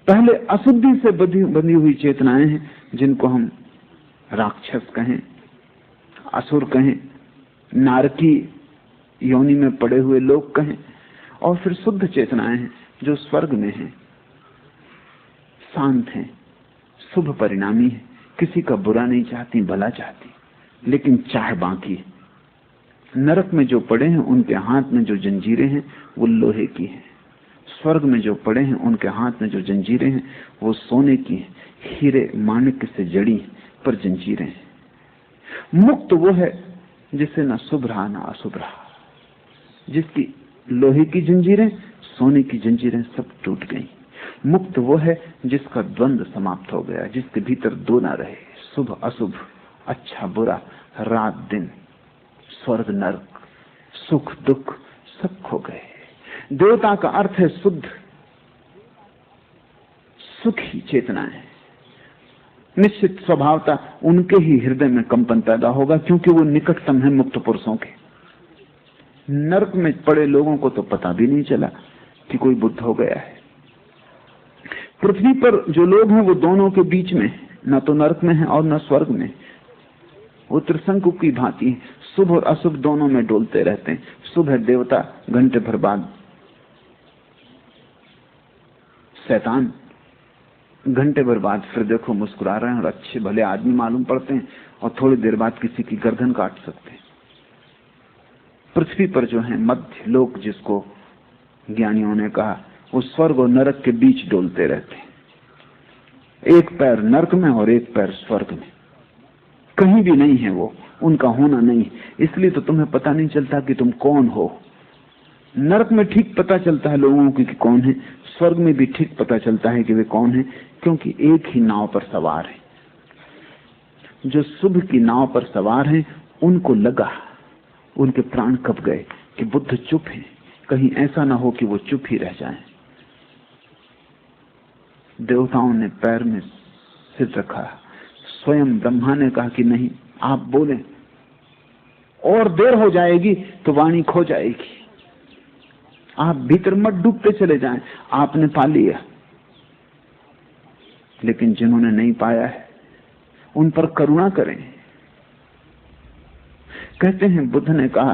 B: पहले अशुद्धि से बंधी हुई चेतनाएं हैं, जिनको हम राक्षस कहें, असुर कहें, नारकी योनि में पड़े हुए लोग कहें, और फिर शुद्ध चेतनाएं हैं जो स्वर्ग में हैं, शांत हैं, शुभ परिणामी है, किसी का बुरा नहीं चाहती, भला चाहती, लेकिन चाह बाकी। नरक में जो पड़े हैं उनके हाथ में जो जंजीरें हैं वो लोहे की हैं, स्वर्ग में जो पड़े हैं उनके हाथ में जो जंजीरें हैं वो सोने की हैं, हीरे माणिक्य से जड़ी पर जंजीरें हैं। मुक्त वो है जिसे न शुभ रहा न अशुभ रहा, जिसकी लोहे की जंजीरें, सोने की जंजीरें सब टूट गई। मुक्त वो है जिसका द्वंद्व समाप्त हो गया, जिसके भीतर दो ना रहे, शुभ अशुभ, अच्छा बुरा, रात दिन, स्वर्ग नरक, सुख दुख सब खो गए। देवता का अर्थ है शुद्ध सुखी चेतनाएं। निश्चित स्वभावता उनके ही हृदय में कंपन पैदा होगा, क्योंकि वो निकटतम है मुक्त पुरुषों के। नरक में पड़े लोगों को तो पता भी नहीं चला कि कोई बुद्ध हो गया है। पृथ्वी पर जो लोग हैं वो दोनों के बीच में, न तो नरक में है और न स्वर्ग में। वो त्रिशंकु की भांति है, शुभ और अशुभ दोनों में डोलते रहते हैं। शुभ है देवता, घंटे भर बाद शैतान, घंटे भर बाद फिर देखो मुस्कुरा रहे हैं और अच्छे भले आदमी मालूम पड़ते हैं, और थोड़ी देर बाद किसी की गर्दन काट सकते हैं। पृथ्वी पर जो है मध्य लोक, जिसको ज्ञानियों ने कहा, वो स्वर्ग और नरक के बीच डोलते रहते हैं। एक पैर नरक में और एक पैर स्वर्ग में, कहीं भी नहीं है वो, उनका होना नहीं। इसलिए तो तुम्हें पता नहीं चलता कि तुम कौन हो। नरक में ठीक पता चलता है लोगों को कि कौन है, स्वर्ग में भी ठीक पता चलता है कि वे कौन है, क्योंकि एक ही नाव पर सवार है। जो शुभ की नाव पर सवार हैं उनको लगा, उनके प्राण कब गए कि बुद्ध चुप है, कहीं ऐसा ना हो कि वो चुप ही रह जाएं। देवताओं ने पैर में सिर रखा, स्वयं ब्रह्मा ने कहा कि नहीं, आप बोलें, और देर हो जाएगी तो वाणी खो जाएगी, आप भीतर मत डूबते चले जाएं, आपने पा लिया। लेकिन जिन्होंने नहीं पाया है उन पर करुणा करें। कहते हैं बुद्ध ने कहा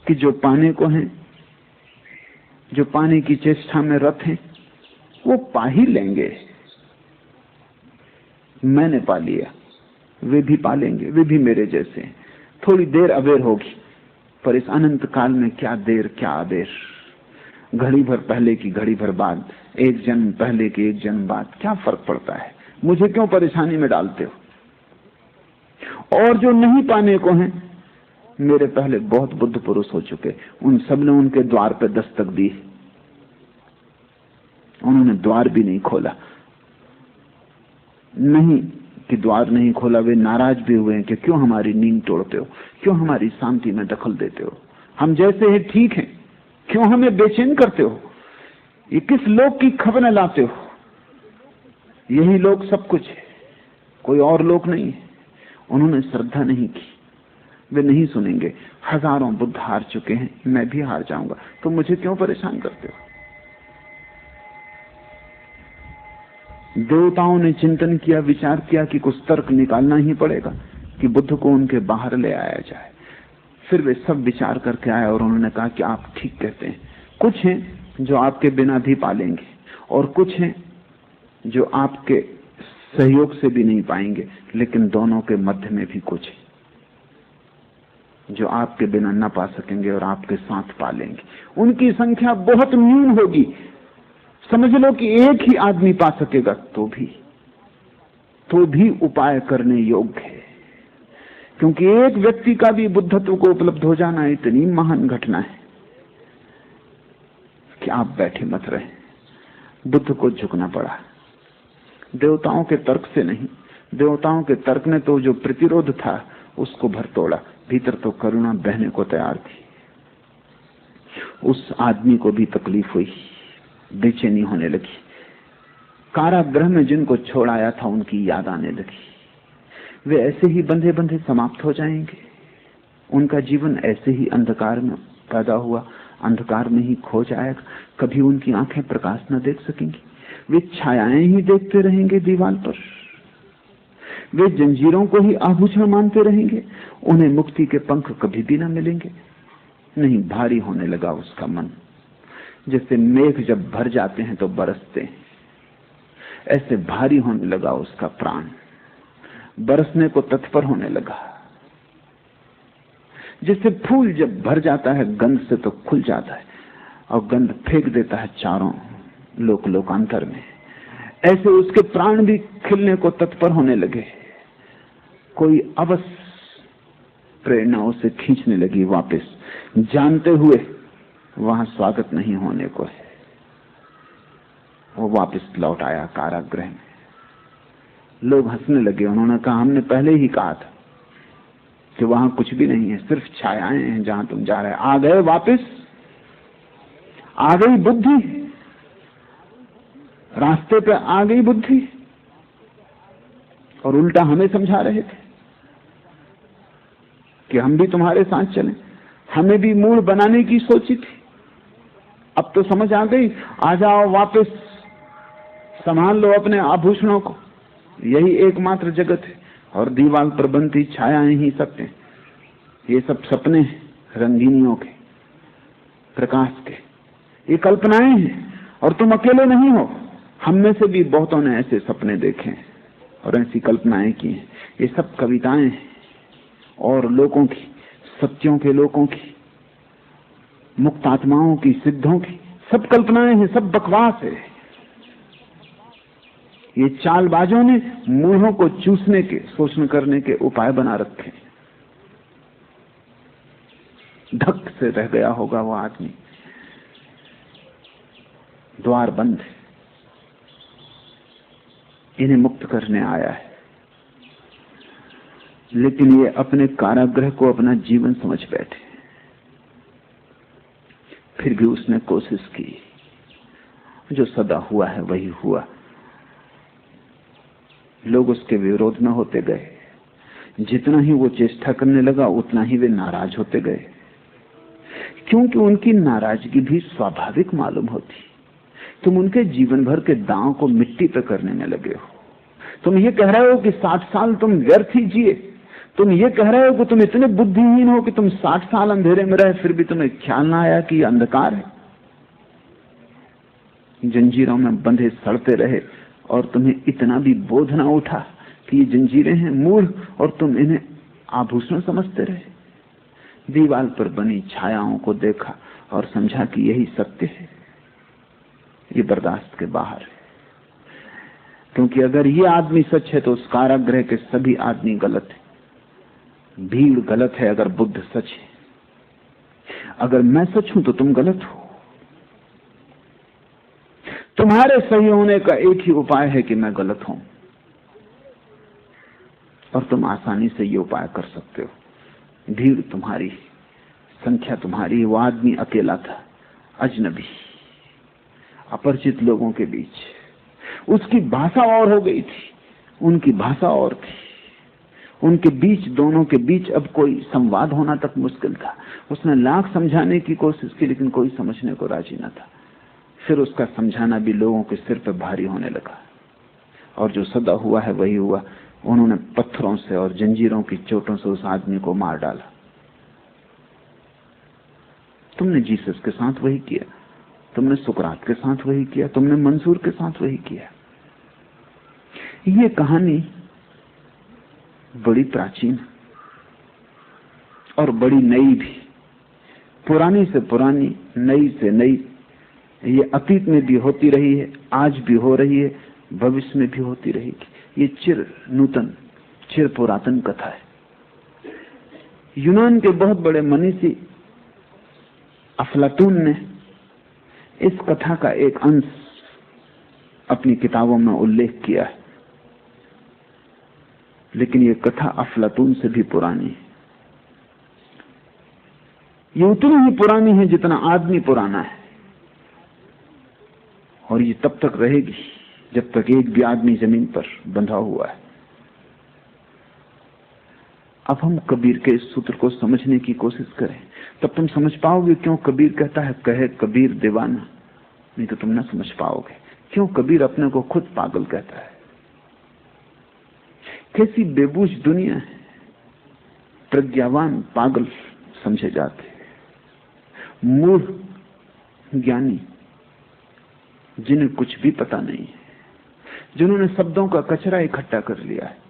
B: कि जो पाने को है, जो पाने की चेष्टा में रत हैं, वो पा ही लेंगे। मैंने पा लिया, वे भी पा लेंगे, वे भी मेरे जैसे हैं। थोड़ी देर अबेर होगी, पर इस अनंत काल में क्या देर क्या अबेर, घड़ी भर पहले की घड़ी भर बाद, एक जन्म पहले की एक जन्म बाद, क्या फर्क पड़ता है? मुझे क्यों परेशानी में डालते हो? और जो नहीं पाने को है, मेरे पहले बहुत बुद्ध पुरुष हो चुके, उन सब ने उनके द्वार पर दस्तक दी, उन्होंने द्वार भी नहीं खोला। नहीं कि द्वार नहीं खोला, वे नाराज भी हुए कि क्यों हमारी नींद तोड़ते हो, क्यों हमारी शांति में दखल देते हो, हम जैसे हैं ठीक हैं, क्यों हमें बेचैन करते हो, ये किस लोक की खबरें लाते हो? यही लोक सब कुछ है, कोई और लोक नहीं है। उन्होंने श्रद्धा नहीं की, वे नहीं सुनेंगे। हजारों बुद्ध हार चुके हैं, मैं भी हार जाऊंगा, तो मुझे क्यों परेशान करते हो? देवताओं ने चिंतन किया, विचार किया कि कुछ तर्क निकालना ही पड़ेगा कि बुद्ध को उनके बाहर ले आया जाए। फिर वे सब विचार करके आए और उन्होंने कहा कि आप ठीक कहते हैं, कुछ हैं जो आपके बिना भी पालेंगे और कुछ हैं जो आपके सहयोग से भी नहीं पाएंगे, लेकिन दोनों के मध्य में भी कुछ है जो आपके बिना न पा सकेंगे और आपके साथ पालेंगे। उनकी संख्या बहुत न्यून होगी, समझ लो कि एक ही आदमी पा सकेगा तो भी उपाय करने योग्य है, क्योंकि एक व्यक्ति का भी बुद्धत्व को उपलब्ध हो जाना इतनी महान घटना है कि आप बैठे मत रहे। बुद्ध को झुकना पड़ा, देवताओं के तर्क से नहीं। देवताओं के तर्क ने तो जो प्रतिरोध था उसको भर तोड़ा, भीतर तो करुणा बहने को तैयार थी। उस आदमी को भी तकलीफ हुई, बेचैनी होने लगी। कारागृह में जिनको छोड़ आया था उनकी याद आने लगी। वे ऐसे ही बंधे बंधे समाप्त हो जाएंगे, उनका जीवन ऐसे ही अंधकार में पैदा हुआ, अंधकार में ही खो जाएगा। कभी उनकी आंखें प्रकाश न देख सकेंगी, वे छायाएं ही देखते रहेंगे दीवार पर, वे जंजीरों को ही आभूषण मानते रहेंगे, उन्हें मुक्ति के पंख कभी भी न मिलेंगे। नहीं, भारी होने लगा उसका मन। जैसे मेघ जब भर जाते हैं तो बरसते हैं, ऐसे भारी होने लगा उसका प्राण, बरसने को तत्पर होने लगा। जैसे फूल जब भर जाता है गंध से तो खुल जाता है और गंध फेंक देता है चारों लोकांतर में, ऐसे उसके प्राण भी खिलने को तत्पर होने लगे। कोई अवश्य प्रेरणा उसे खींचने लगी वापस, जानते हुए वहां स्वागत नहीं होने को है। वो वापस लौट आया कारागृह में। लोग हंसने लगे, उन्होंने कहा हमने पहले ही कहा था कि वहां कुछ भी नहीं है, सिर्फ छायाएं हैं जहां तुम जा रहे। आ गए वापस, आ गई बुद्धि, रास्ते पे आ गई बुद्धि। और उल्टा हमें समझा रहे थे कि हम भी तुम्हारे साथ चलें, हमें भी मूड बनाने की सोची थी, अब तो समझ आ गई, आ जाओ वापस, संभाल लो अपने आभूषणों को, यही एकमात्र जगत है और दीवार पर बनती छायाएं ही सत्य हैं। ये सब सपने हैं, रंगीनियों के, प्रकाश के, ये कल्पनाएं हैं और तुम अकेले नहीं हो। हम में से भी बहुतों ने ऐसे सपने देखे हैं और ऐसी कल्पनाएं की हैं। ये सब कविताएं हैं और लोगों की, सत्यों के लोगों की, मुक्त आत्माओं की, सिद्धों की, सब कल्पनाएं हैं, सब बकवास है। ये चालबाजों ने मूढ़ों को चूसने के, शोषण करने के उपाय बना रखे। धक से रह गया होगा वो आदमी, द्वार बंद है, इन्हें मुक्त करने आया है। लेकिन ये अपने कारागृह को अपना जीवन समझ बैठे। फिर भी उसने कोशिश की, जो सदा हुआ है वही हुआ। लोग उसके विरोध में होते गए, जितना ही वो चेष्टा करने लगा उतना ही वे नाराज होते गए, क्योंकि उनकी नाराजगी भी स्वाभाविक मालूम होती। तुम उनके जीवन भर के दांव को मिट्टी पे करने में लगे हो। तुम ये कह रहे हो कि 60 साल तुम व्यर्थ ही जिए। तुम ये कह रहे हो कि तुम इतने बुद्धिहीन हो कि तुम 60 साल अंधेरे में रहे, फिर भी तुम्हें ख्याल ना आया कि ये अंधकार है। जंजीरों में बंधे सड़ते रहे और तुम्हें इतना भी बोध ना उठा कि ये जंजीरें हैं, मूढ़, और तुम इन्हें आभूषण समझते रहे। दीवार पर बनी छायाओं को देखा और समझा कि यही सत्य है। ये बर्दाश्त के बाहर है, क्योंकि अगर ये आदमी सच है तो उस कारागृह के सभी आदमी गलत है। भीड़ गलत है अगर बुद्ध सच है। अगर मैं सच हूं तो तुम गलत हो। तुम्हारे सही होने का एक ही उपाय है कि मैं गलत हूं, और तुम आसानी से ये उपाय कर सकते हो। भीड़ तुम्हारी, संख्या तुम्हारी। वो आदमी अकेला था, अजनबी, अपरिचित लोगों के बीच। उसकी भाषा और हो गई थी, उनकी भाषा और थी। उनके बीच, दोनों के बीच अब कोई संवाद होना तक मुश्किल था। उसने लाख समझाने की कोशिश की, लेकिन कोई समझने को राजी न था। फिर उसका समझाना भी लोगों के सिर पर भारी होने लगा, और जो सदा हुआ है वही हुआ। उन्होंने पत्थरों से और जंजीरों की चोटों से उस आदमी को मार डाला। तुमने जीसस के साथ वही किया, तुमने सुकरात के साथ वही किया, तुमने मंसूर के साथ वही किया। ये कहानी बड़ी प्राचीन और बड़ी नई भी, पुरानी से पुरानी, नई से नई। ये अतीत में भी होती रही है, आज भी हो रही है, भविष्य में भी होती रहेगी। ये चिर नूतन, चिर पुरातन कथा है। यूनान के बहुत बड़े मनीषी अफलातून ने इस कथा का एक अंश अपनी किताबों में उल्लेख किया है, लेकिन ये कथा अफलातून से भी पुरानी है। ये उतनी ही पुरानी है जितना आदमी पुराना है, और ये तब तक रहेगी जब तक एक भी आदमी जमीन पर बंधा हुआ है। अब हम कबीर के इस सूत्र को समझने की कोशिश करें, तब तुम समझ पाओगे क्यों कबीर कहता है कहे कबीर दीवाना। नहीं तो तुम ना समझ पाओगे क्यों कबीर अपने को खुद पागल कहता है। कैसी बेबूझ दुनिया है। प्रज्ञावान पागल समझे जाते, मूढ़ ज्ञानी जिन्हें कुछ भी पता नहीं है, जिन्होंने शब्दों का कचरा इकट्ठा कर लिया है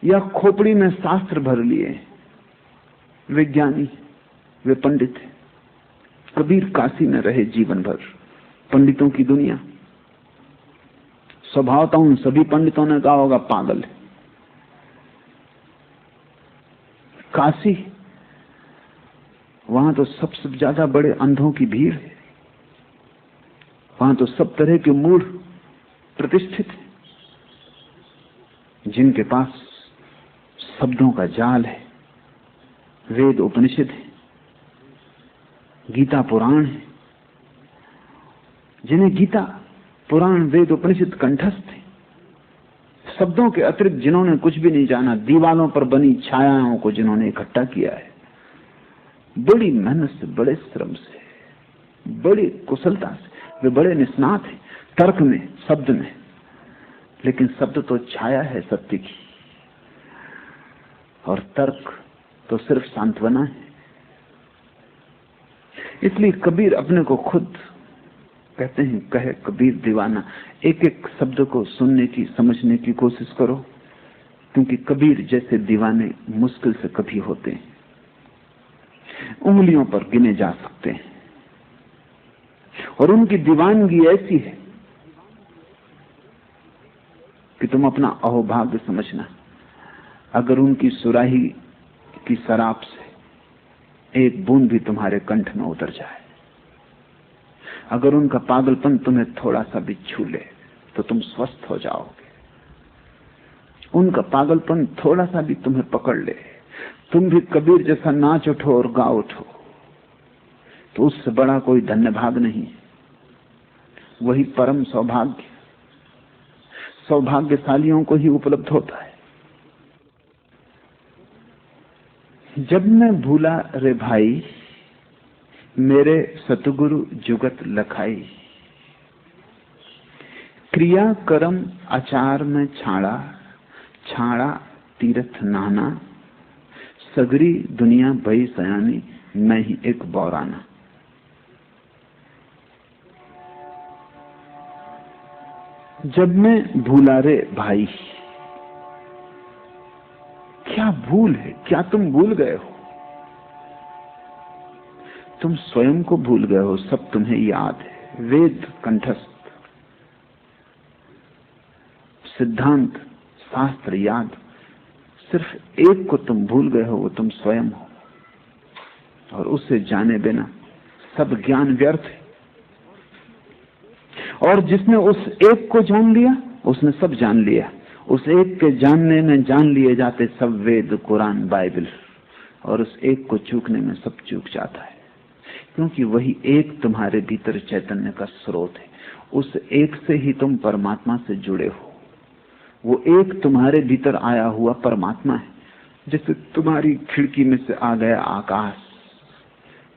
B: या खोपड़ी में शास्त्र भर लिए, वे ज्ञानी, वे पंडित हैं। कबीर काशी में रहे जीवन भर, पंडितों की दुनिया। स्वभावतः उन सभी पंडितों ने कहा होगा पागल है। काशी, वहां तो सबसे ज्यादा बड़े अंधों की भीड़ है। वहां तो सब तरह के मूढ़ प्रतिष्ठित हैं, जिनके पास शब्दों का जाल है, वेद उपनिषद है, गीता पुराण है, जिन्हें गीता पुराण वेद उपनिषद कंठस्थ है। शब्दों के अतिरिक्त जिन्होंने कुछ भी नहीं जाना, दीवालों पर बनी छायाओं को जिन्होंने इकट्ठा किया है, बड़ी मेहनत से, बड़े श्रम से, बड़ी कुशलता से, वे बड़े निष्णात हैं तर्क में, शब्द में। लेकिन शब्द तो छाया है सत्य की, और तर्क तो सिर्फ सांत्वना है। इसलिए कबीर अपने को खुद कहते हैं कहे कबीर दीवाना। एक एक शब्द को सुनने की, समझने की कोशिश करो, क्योंकि कबीर जैसे दीवाने मुश्किल से कभी होते हैं, उंगलियों पर गिने जा सकते हैं। और उनकी दीवानगी ऐसी है कि तुम अपना अहोभाग्य समझना अगर उनकी सुराही की शराब से एक बूंद भी तुम्हारे कंठ में उतर जाए, अगर उनका पागलपन तुम्हें थोड़ा सा भी छू ले, तो तुम स्वस्थ हो जाओगे। उनका पागलपन थोड़ा सा भी तुम्हें पकड़ ले, तुम भी कबीर जैसा नाच उठो और गा उठो, तो उससे बड़ा कोई धन्य भाग नहीं। वही परम सौभाग्य सौभाग्यशालियों को ही उपलब्ध होता है। जब मैं भूला रे भाई मेरे सतगुरु जुगत लखाई, क्रिया कर्म आचार में छाड़ा, छाड़ा तीर्थ नाना, सगरी दुनिया भई सयानी मैं ही एक बौराना। जब मैं भूला रे भाई, क्या भूल है? क्या तुम भूल गए हो? तुम स्वयं को भूल गए हो। सब तुम्हें याद है, वेद कंठस्थ, सिद्धांत शास्त्र याद, सिर्फ एक को तुम भूल गए हो, वो तुम स्वयं हो। और उसे जाने बिना सब ज्ञान व्यर्थ है। और जिसने उस एक को जान लिया उसने सब जान लिया। उस एक के जानने में जान लिए जाते सब वेद, कुरान, बाइबल, और उस एक को चूकने में सब चूक जाता है, क्योंकि वही एक तुम्हारे भीतर चैतन्य का स्रोत है। उस एक से ही तुम परमात्मा से जुड़े हो। वो एक तुम्हारे भीतर आया हुआ परमात्मा है। जैसे तुम्हारी खिड़की में से आ गया आकाश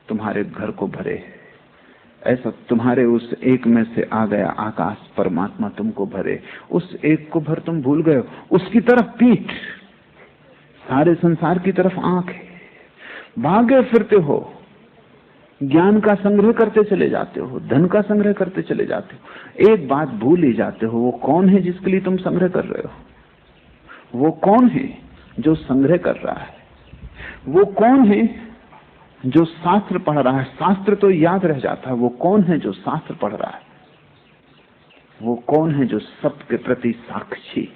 B: तुम्हारे घर को भरे है, ऐसा तुम्हारे उस एक में से आ गया आकाश परमात्मा तुमको भरे। उस एक को भर तुम भूल गए हो। उसकी तरफ पीठ, सारे संसार की तरफ आंख है, भागे फिरते हो, ज्ञान का संग्रह करते चले जाते हो, धन का संग्रह करते चले जाते हो। एक बात भूल ही जाते हो, वो कौन है जिसके लिए तुम संग्रह कर रहे हो? वो कौन है जो संग्रह कर रहा है? वो कौन है जो शास्त्र पढ़ रहा है? शास्त्र तो याद रह जाता है। वो कौन है जो शास्त्र पढ़ रहा है? वो कौन है जो सबके प्रति साक्षी?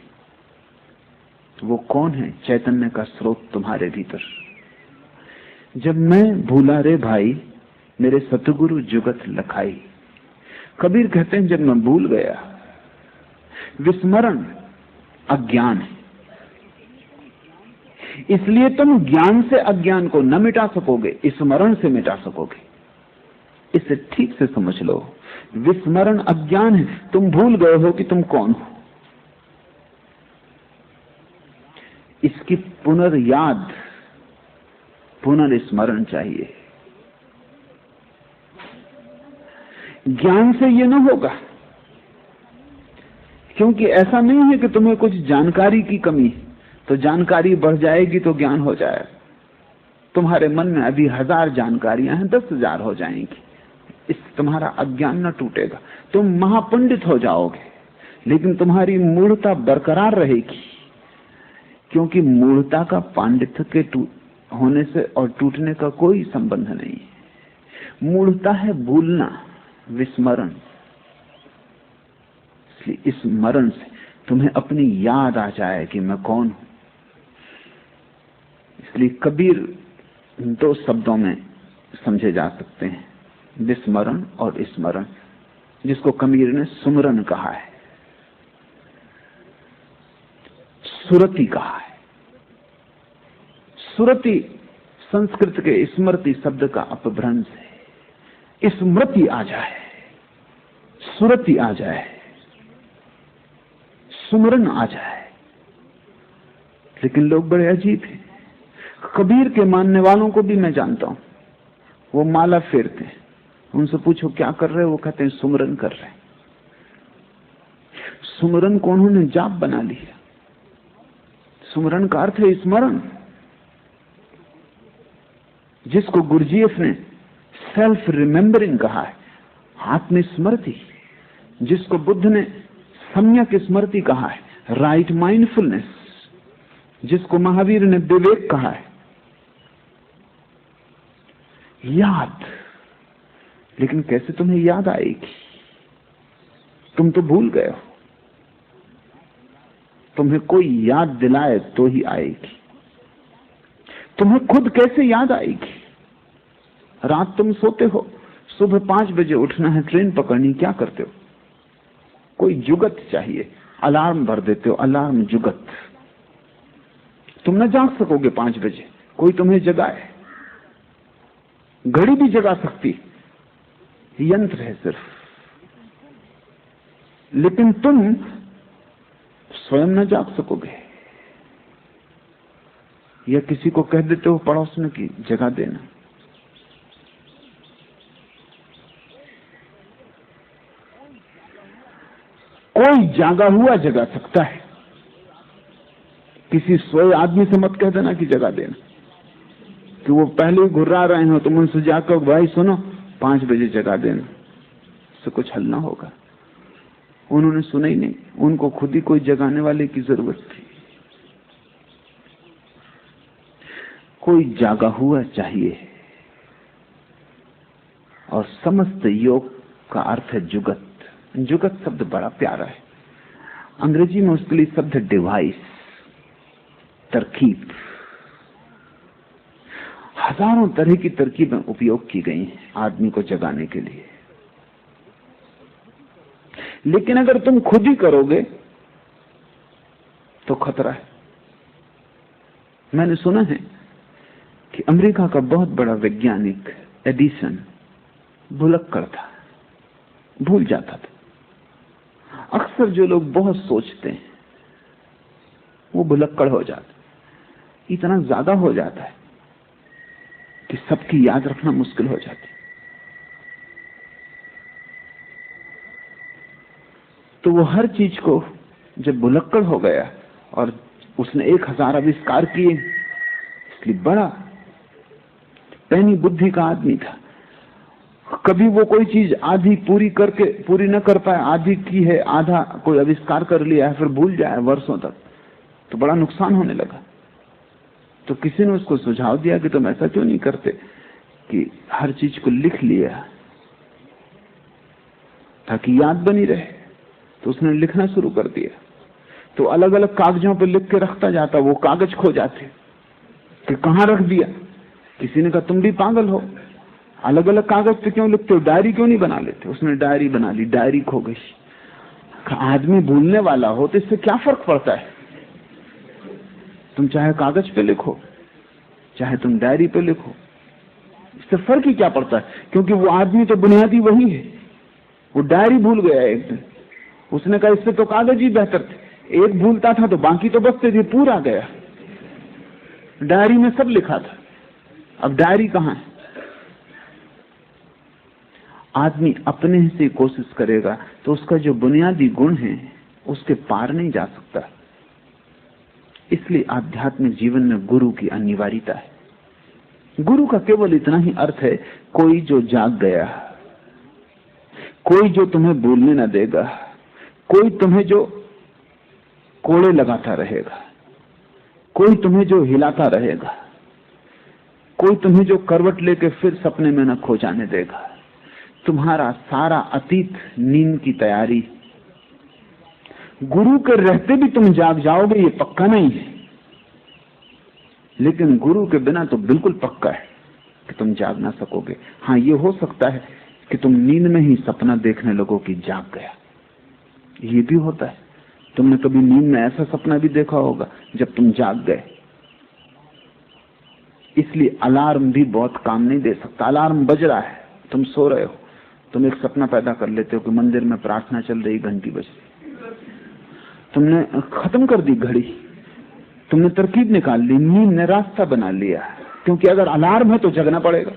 B: वो कौन है? चैतन्य का स्रोत तुम्हारे भीतर। जब मैं भूला रे भाई मेरे सतगुरु जुगत लखाई। कबीर कहते हैं जब मैं भूल गया, विस्मरण अज्ञान है, इसलिए तुम ज्ञान से अज्ञान को न मिटा सकोगे, स्मरण से मिटा सकोगे। इसे ठीक से समझ लो। विस्मरण अज्ञान है, तुम भूल गए हो कि तुम कौन हो। इसकी पुनर्याद, पुनर्स्मरण चाहिए। ज्ञान से यह न होगा, क्योंकि ऐसा नहीं है कि तुम्हें कुछ जानकारी की कमी, तो जानकारी बढ़ जाएगी तो ज्ञान हो जाएगा। तुम्हारे मन में अभी 1000 जानकारियां हैं, 10,000 हो जाएंगी, इस तुम्हारा अज्ञान न टूटेगा। तुम महापंडित हो जाओगे, लेकिन तुम्हारी मूढ़ता बरकरार रहेगी, क्योंकि मूढ़ता का पांडित्य के होने से और टूटने का कोई संबंध नहीं है। मूढ़ता है भूलना, विस्मरण। इसलिए इस स्मरण से तुम्हें अपनी याद आ जाए कि मैं कौन हूं। इसलिए कबीर 2 शब्दों में समझे जा सकते हैं, विस्मरण और स्मरण, जिसको कबीर ने सुमरन कहा है, सुरति कहा है। सुरति संस्कृत के स्मृति शब्द का अपभ्रंश है। स्मृति आ जाए, सुरति आ जाए, सुमरन आ जाए। लेकिन लोग बड़े अजीब हैं। कबीर के मानने वालों को भी मैं जानता हूं, वो माला फेरते हैं। उनसे पूछो क्या कर रहे हो, वो कहते हैं सुमरन कर रहे हैं। सुमरन को उन्होंने जाप बना लिया। सुमरन का अर्थ है स्मरण, जिसको गुरजीएफ ने सेल्फ रिमेंबरिंग कहा है, आत्मस्मृति, जिसको बुद्ध ने सम्यक स्मृति कहा है, राइट माइंडफुलनेस, जिसको महावीर ने विवेक कहा है, याद। लेकिन कैसे तुम्हें याद आएगी? तुम तो भूल गए हो। तुम्हें कोई याद दिलाए तो ही आएगी। तुम्हें खुद कैसे याद आएगी? रात तुम सोते हो, सुबह 5 बजे उठना है, ट्रेन पकड़नी, क्या करते हो? कोई जुगत चाहिए, अलार्म भर देते हो, अलार्म जुगत। तुम न जाग सकोगे 5 बजे, कोई तुम्हें जगाए। घड़ी भी जगा सकती, यंत्र है सिर्फ, लेकिन तुम स्वयं न जाग सकोगे। या किसी को कह देते हो पड़ोस में कि जगा देना, कोई जागा हुआ जगा सकता है। किसी सोए आदमी से मत कह देना कि जगा देना, कि वो पहले ही घुर्रा रहे हो, तुम उनसे जाकर भाई सुनो 5 बजे जगा देना, इससे कुछ हल ना होगा। उन्होंने सुना ही नहीं, उनको खुद ही कोई जगाने वाले की जरूरत थी। कोई जागा हुआ चाहिए। और समस्त योग का अर्थ है जुगत। जुगत शब्द बड़ा प्यारा है, अंग्रेजी में उसके लिए शब्द डिवाइस, तरकीब। हजारों तरह की तरकीबें उपयोग की गई हैं आदमी को जगाने के लिए, लेकिन अगर तुम खुद ही करोगे तो खतरा है। मैंने सुना है कि अमेरिका का बहुत बड़ा वैज्ञानिक एडिसन भुलक्कड़ था, भूल जाता था। अक्सर जो लोग बहुत सोचते हैं वो भुलक्कड़ हो जाते, इतना ज्यादा हो जाता है कि सबकी याद रखना मुश्किल हो जाती। तो वो हर चीज को जब भुलक्कड़ हो गया और उसने 1000 आविष्कार किए, इसलिए बड़ा पैनी बुद्धि का आदमी था। कभी वो कोई चीज आधी पूरी न कर पाए, आधी की है, आधा कोई आविष्कार कर लिया है, फिर भूल जाए वर्षों तक, तो बड़ा नुकसान होने लगा। तो किसी ने उसको सुझाव दिया कि तुम ऐसा क्यों नहीं करते कि हर चीज को लिख लिया ताकि याद बनी रहे। तो उसने लिखना शुरू कर दिया। तो अलग अलग कागजों पर लिख के रखता जाता, वो कागज खो जाते कि कहां रख दिया। किसी ने कहा तुम भी पागल हो, अलग अलग कागज पे क्यों लिखते हो, डायरी क्यों नहीं बना लेते। उसने डायरी बना ली, डायरी खो गई। आदमी भूलने वाला हो तो इससे क्या फर्क पड़ता है, तुम चाहे कागज पे लिखो चाहे तुम डायरी पे लिखो, इससे फर्क ही क्या पड़ता है। क्योंकि वो आदमी तो बुनियादी वही है। वो डायरी भूल गया एक दिन, उसने कहा इससे तो कागज ही बेहतर थे, एक भूलता था तो बाकी तो बचते थे, पूरा गया। डायरी में सब लिखा था, अब डायरी कहां है। आदमी अपने से कोशिश करेगा तो उसका जो बुनियादी गुण है उसके पार नहीं जा सकता। इसलिए आध्यात्मिक जीवन में गुरु की अनिवार्यता है। गुरु का केवल इतना ही अर्थ है, कोई जो जाग गया, कोई जो तुम्हें भूलने न देगा, कोई तुम्हें जो कोड़े लगाता रहेगा, कोई तुम्हें जो हिलाता रहेगा, कोई तुम्हें जो करवट लेके फिर सपने में न खो जाने देगा। तुम्हारा सारा अतीत नींद की तैयारी। गुरु के रहते भी तुम जाग जाओगे ये पक्का नहीं है, लेकिन गुरु के बिना तो बिल्कुल पक्का है कि तुम जाग ना सकोगे। हाँ, ये हो सकता है कि तुम नींद में ही सपना देखने लगो कि जाग गया, ये भी होता है। तुमने कभी नींद में ऐसा सपना भी देखा होगा जब तुम जाग गए। इसलिए अलार्म भी बहुत काम नहीं दे सकता। अलार्म बज रहा है, तुम सो रहे हो, तुम एक सपना पैदा कर लेते हो कि मंदिर में प्रार्थना चल रही, घंटी बज रही, तुमने खत्म कर दी घड़ी, तुमने तरकीब निकाल ली, नींद ने रास्ता बना लिया। क्योंकि अगर अलार्म है तो जगना पड़ेगा।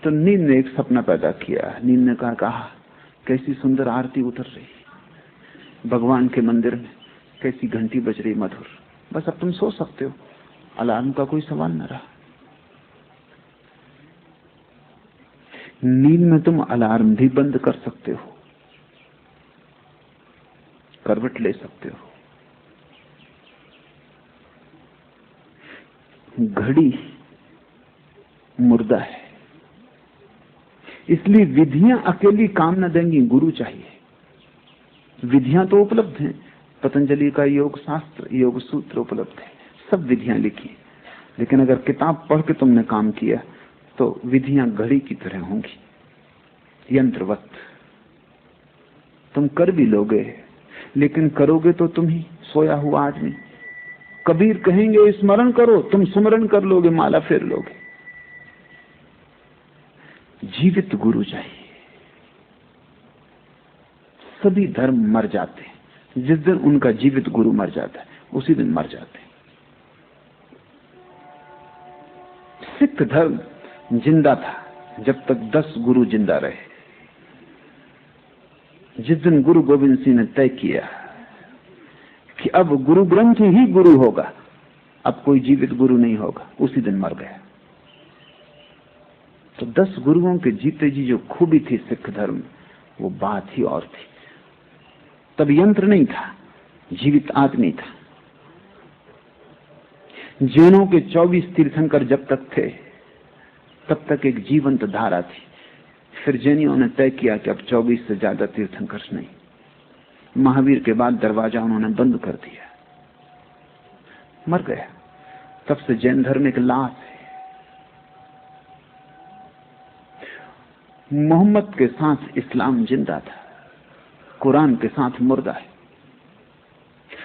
B: तो नींद ने एक सपना पैदा किया, नींद ने कहा कैसी सुंदर आरती उतर रही भगवान के मंदिर में, कैसी घंटी बज रही मधुर। बस अब तुम सो सकते हो, अलार्म का कोई सवाल न रहा। नींद में तुम अलार्म भी बंद कर सकते हो, करवट ले सकते हो। घड़ी मुर्दा है, इसलिए विधियां अकेली काम न देंगी, गुरु चाहिए। विधियां तो उपलब्ध हैं, पतंजलि का योग शास्त्र, योग सूत्र उपलब्ध है, सब विधियां लिखी। लेकिन अगर किताब पढ़ के तुमने काम किया तो विधियां घड़ी की तरह होंगी, यंत्रवत। तुम कर भी लोगे, लेकिन करोगे तो तुम ही, सोया हुआ आदमी। कबीर कहेंगे स्मरण करो, तुम सुमरण कर लोगे, माला फेर लोगे। जीवित गुरु चाहिए। सभी धर्म मर जाते हैं, जिस दिन उनका जीवित गुरु मर जाता है उसी दिन मर जाते हैं। सिख धर्म जिंदा था जब तक 10 गुरु जिंदा रहे। जिस दिन गुरु गोविंद सिंह ने तय किया कि अब गुरु ग्रंथ ही गुरु होगा, अब कोई जीवित गुरु नहीं होगा, उसी दिन मर गया। तो 10 गुरुओं के जीते जी जो खूबी थी सिख धर्म, वो बात ही और थी। तब यंत्र नहीं था, जीवित आदमी था। जैनों के 24 तीर्थंकर जब तक थे तब तक एक जीवंत धारा थी। फिर जैनियों ने तय किया कि अब 24 से ज्यादा तीर्थंकर नहीं। महावीर के बाद दरवाजा उन्होंने बंद कर दिया, मर गया। तब से जैन धर्म एक लाश है। मोहम्मद के साथ इस्लाम जिंदा था, कुरान के साथ मुर्दा है।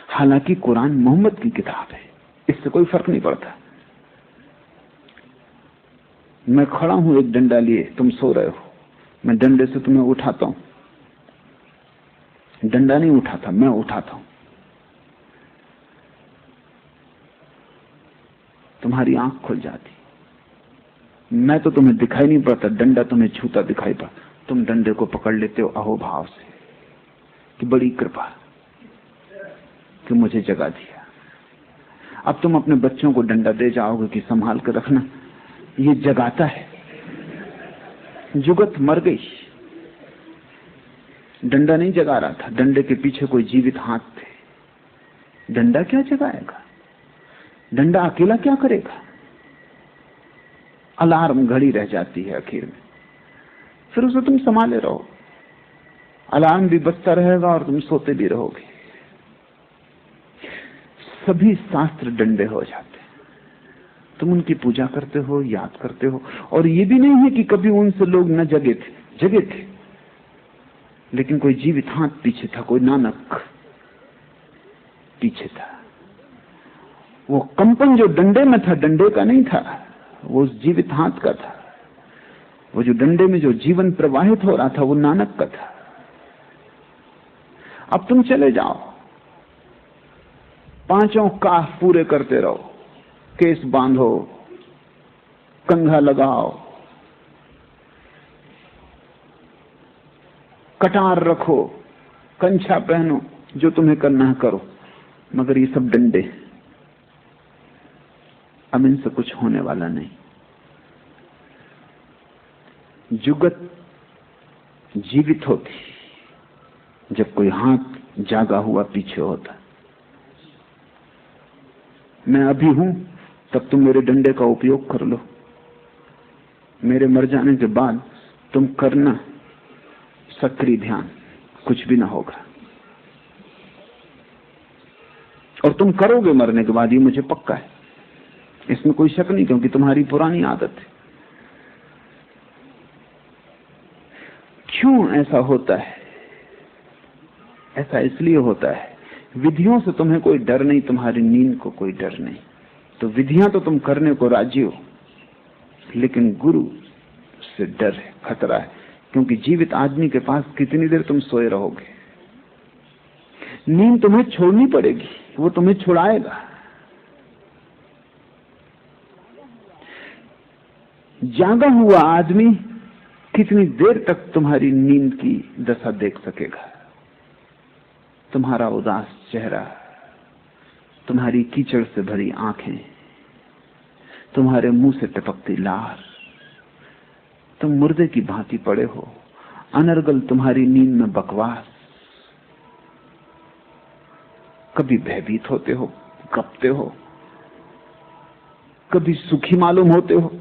B: हालांकि कुरान मोहम्मद की किताब है, इससे कोई फर्क नहीं पड़ता। मैं खड़ा हूं एक डंडा लिए, तुम सो रहे हो, मैं डंडे से तुम्हें उठाता हूं। डंडा नहीं उठाता, मैं उठाता हूं। तुम्हारी आंख खुल जाती, मैं तो तुम्हें दिखाई नहीं पड़ता, डंडा तुम्हें छूता दिखाई पड़ता। तुम डंडे को पकड़ लेते हो अहोभाव से कि बड़ी कृपा कि मुझे जगा दिया। अब तुम अपने बच्चों को डंडा दे जाओगे कि संभाल कर रखना, ये जगाता है। जुगत मर गई, डंडा नहीं जगा रहा था, डंडे के पीछे कोई जीवित हाथ थे। डंडा क्या जगाएगा? डंडा अकेला क्या करेगा? अलार्म घड़ी रह जाती है आखिर में, फिर उसे तुम संभाले रहो। अलार्म भी बजता रहेगा और तुम सोते भी रहोगे। सभी शास्त्र डंडे हो जाते हैं, तुम उनकी पूजा करते हो, याद करते हो। और ये भी नहीं है कि कभी उनसे लोग न जगे थे, जगे थे, लेकिन कोई जीवित हाथ पीछे था, कोई नानक पीछे था। वो कंपन जो डंडे में था, डंडे का नहीं था, वो उस जीवित हाथ का था। वो जो डंडे में जो जीवन प्रवाहित हो रहा था, वो नानक का था। अब तुम चले जाओ, 5 काह पूरे करते रहो, केस बांधो, कंघा लगाओ, कटार रखो, कंछा पहनो, जो तुम्हें करना है करो, मगर ये सब डंडे, अब इनसे कुछ होने वाला नहीं। जुगत जीवित होती जब कोई हाथ जागा हुआ पीछे होता। मैं अभी हूं, तब तुम मेरे डंडे का उपयोग कर लो। मेरे मर जाने के बाद तुम करना सक्रिय ध्यान, कुछ भी ना होगा। और तुम करोगे मरने के बाद, ये मुझे पक्का है, इसमें कोई शक नहीं, क्योंकि तुम्हारी पुरानी आदत है। क्यों ऐसा होता है? ऐसा इसलिए होता है, विधियों से तुम्हें कोई डर नहीं, तुम्हारी नींद को कोई डर नहीं। तो विधियां तो तुम करने को राजी हो, लेकिन गुरु से डर है, खतरा है। क्योंकि जीवित आदमी के पास कितनी देर तुम सोए रहोगे? नींद तुम्हें छोड़नी पड़ेगी, वो तुम्हें छुड़ाएगा। जागा हुआ आदमी कितनी देर तक तुम्हारी नींद की दशा देख सकेगा? तुम्हारा उदास चेहरा, तुम्हारी कीचड़ से भरी आंखें, तुम्हारे मुंह से टपकती लार, तुम मुर्दे की भांति पड़े हो, अनर्गल तुम्हारी नींद में बकवास। कभी भयभीत होते हो, कपते हो, कभी सुखी मालूम होते हो,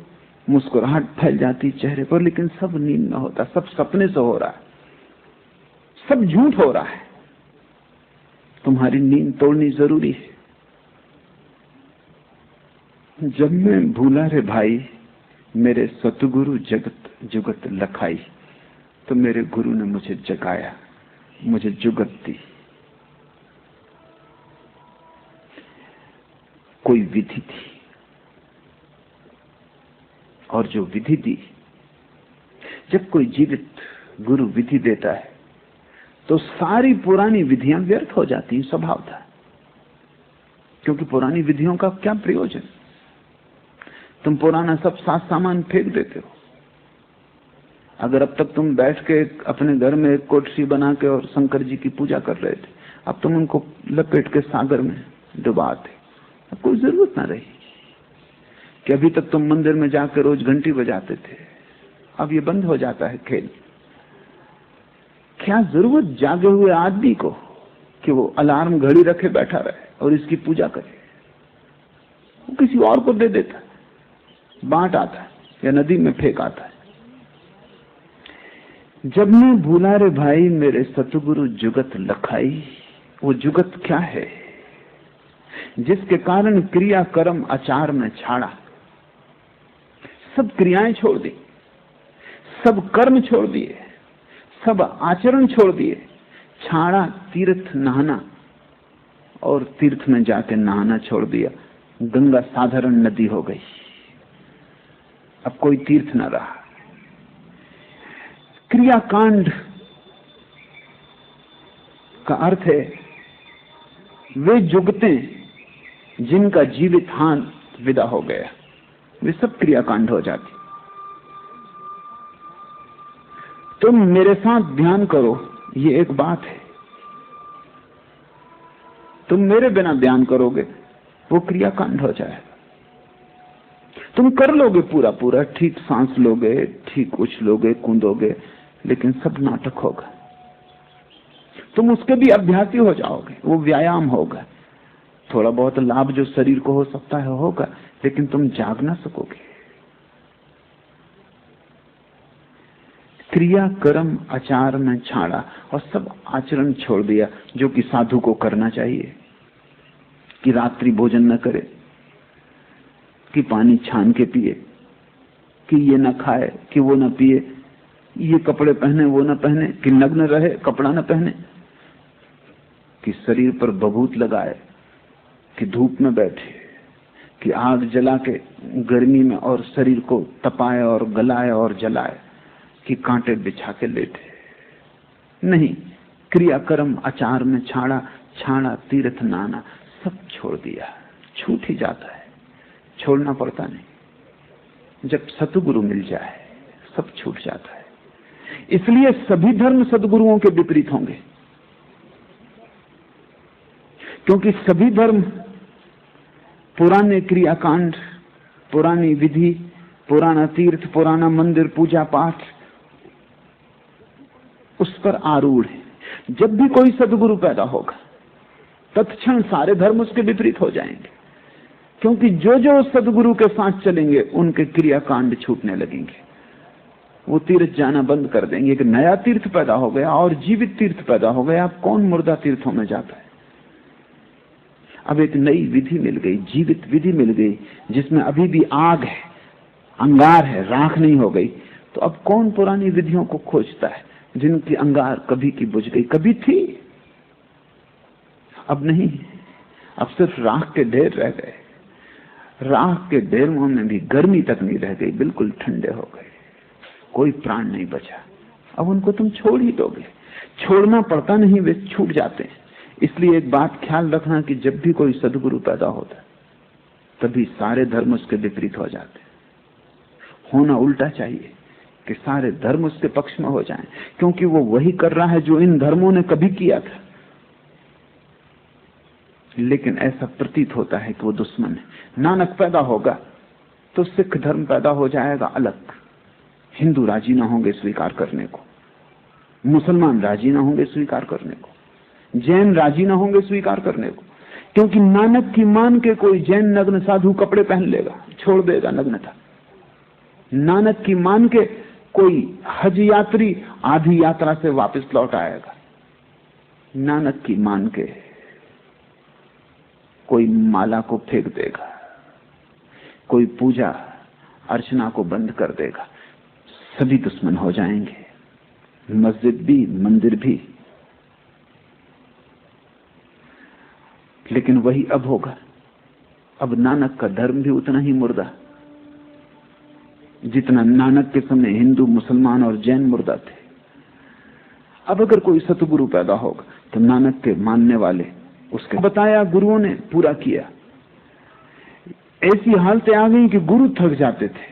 B: मुस्कुराहट फैल जाती चेहरे पर, लेकिन सब नींद में होता, सब सपने से हो रहा है, सब झूठ हो रहा है। तुम्हारी नींद तोड़नी जरूरी है। जब मैं भूला रे भाई मेरे सतगुरु जगत जुगत लखाई, तो मेरे गुरु ने मुझे जगाया, मुझे जुगत दी। कोई विधि थी, और जो विधि दी, जब कोई जीवित गुरु विधि देता है तो सारी पुरानी विधियां व्यर्थ हो जाती हैं, स्वभाव था। क्योंकि पुरानी विधियों का क्या प्रयोजन? तुम पुराना सब साथ सामान फेंक देते हो। अगर अब तक तुम बैठ के अपने घर में एक कोठरी बना के और शंकर जी की पूजा कर रहे थे, अब तुम उनको लपेट के सागर में डुबाते, अब कोई जरूरत ना रही। कि अभी तक तुम मंदिर में जाकर रोज घंटी बजाते थे, अब ये बंद हो जाता है खेल। क्या जरूरत जागे हुए आदमी को कि वो अलार्म घड़ी रखे बैठा रहे और इसकी पूजा करे? वो किसी और को दे देता, बांट आता है या नदी में फेंक आता है। जब मैं भूला रे भाई मेरे सतगुरु जुगत लखाई, वो जुगत क्या है? जिसके कारण क्रिया कर्म आचार में छाड़ा। सब क्रियाएं छोड़ दी, सब कर्म छोड़ दिए, सब आचरण छोड़ दिए, छाड़ा तीर्थ नहाना, और तीर्थ में जाके नहाना छोड़ दिया। गंगा साधारण नदी हो गई, अब कोई तीर्थ न रहा। क्रियाकांड का अर्थ है वे जुगतें जिनका जीवित हाथ विदा हो गया, वे सब क्रियाकांड हो जाती। तुम मेरे साथ ध्यान करो, ये एक बात है। तुम मेरे बिना ध्यान करोगे, वो क्रियाकांड हो जाएगा। तुम कर लोगे पूरा पूरा, ठीक सांस लोगे, ठीक उछलोगे, कूदोगे, लेकिन सब नाटक होगा। तुम उसके भी अभ्यासी हो जाओगे, वो व्यायाम होगा। थोड़ा बहुत लाभ जो शरीर को हो सकता है होगा, लेकिन तुम जाग ना सकोगे। क्रिया कर्म आचार में छाड़ा और सब आचरण छोड़ दिया जो कि साधु को करना चाहिए। कि रात्रि भोजन न करे, कि पानी छान के पिए, कि ये न खाए, कि वो न पिए, ये कपड़े पहने वो न पहने, कि नग्न रहे कपड़ा न पहने, कि शरीर पर बभूत लगाए, कि धूप में बैठे, कि आग जला के गर्मी में और शरीर को तपाए और गलाए और जलाए, कि कांटे बिछा के लेटे। नहीं, क्रिया कर्म आचार में छाड़ा, छाड़ा तीर्थ नाना, सब छोड़ दिया। छूट ही जाता है, छोड़ना पड़ता नहीं। जब सतगुरु मिल जाए सब छूट जाता है। इसलिए सभी धर्म सदगुरुओं के विपरीत होंगे, क्योंकि सभी धर्म पुराने क्रियाकांड, पुरानी विधि, पुराना तीर्थ, पुराना मंदिर, पूजा पाठ, उस पर आरूढ़ है। जब भी कोई सदगुरु पैदा होगा तत्क्षण सारे धर्म उसके विपरीत हो जाएंगे, क्योंकि जो जो सदगुरु के साथ चलेंगे उनके क्रियाकांड छूटने लगेंगे। वो तीर्थ जाना बंद कर देंगे। एक नया तीर्थ पैदा हो गया और जीवित तीर्थ पैदा हो गया। अब कौन मुर्दा तीर्थों में जाता है? अब एक नई विधि मिल गई, जीवित विधि मिल गई, जिसमें अभी भी आग है, अंगार है, राख नहीं हो गई। तो अब कौन पुरानी विधियों को खोजता है जिनकी अंगार कभी की बुझ गई? कभी थी, अब नहीं। अब सिर्फ राख के ढेर रह गए। राख के ढेरों में भी गर्मी तक नहीं रह गई, बिल्कुल ठंडे हो गए, कोई प्राण नहीं बचा। अब उनको तुम छोड़ ही दोगे? छोड़ना पड़ता नहीं, वे छूट जाते हैं। इसलिए एक बात ख्याल रखना कि जब भी कोई सदगुरु पैदा होता है तभी सारे धर्म उसके विपरीत हो जाते। होना उल्टा चाहिए कि सारे धर्म उसके पक्ष में हो जाएं, क्योंकि वो वही कर रहा है जो इन धर्मों ने कभी किया था। लेकिन ऐसा प्रतीत होता है कि वो दुश्मन है। नानक पैदा होगा तो सिख धर्म पैदा हो जाएगा अलग, हिंदू राजी ना होंगे स्वीकार करने को, मुसलमान राजी ना होंगे स्वीकार करने को, जैन राजी ना होंगे स्वीकार करने को। क्योंकि नानक की मान के कोई जैन नग्न साधु कपड़े पहन लेगा, छोड़ देगा नग्नता। नानक की मान के कोई हज यात्री आधी यात्रा से वापस लौट आएगा। नानक की मान के कोई माला को फेंक देगा, कोई पूजा अर्चना को बंद कर देगा। सभी दुश्मन हो जाएंगे, मस्जिद भी, मंदिर भी। लेकिन वही अब होगा। अब नानक का धर्म भी उतना ही मुर्दा जितना नानक के समय हिंदू, मुसलमान और जैन मुर्दा थे। अब अगर कोई सतगुरु पैदा होगा तो नानक के मानने वाले उसके बताया गुरुओं ने पूरा किया। ऐसी हालतें आ गई कि गुरु थक जाते थे,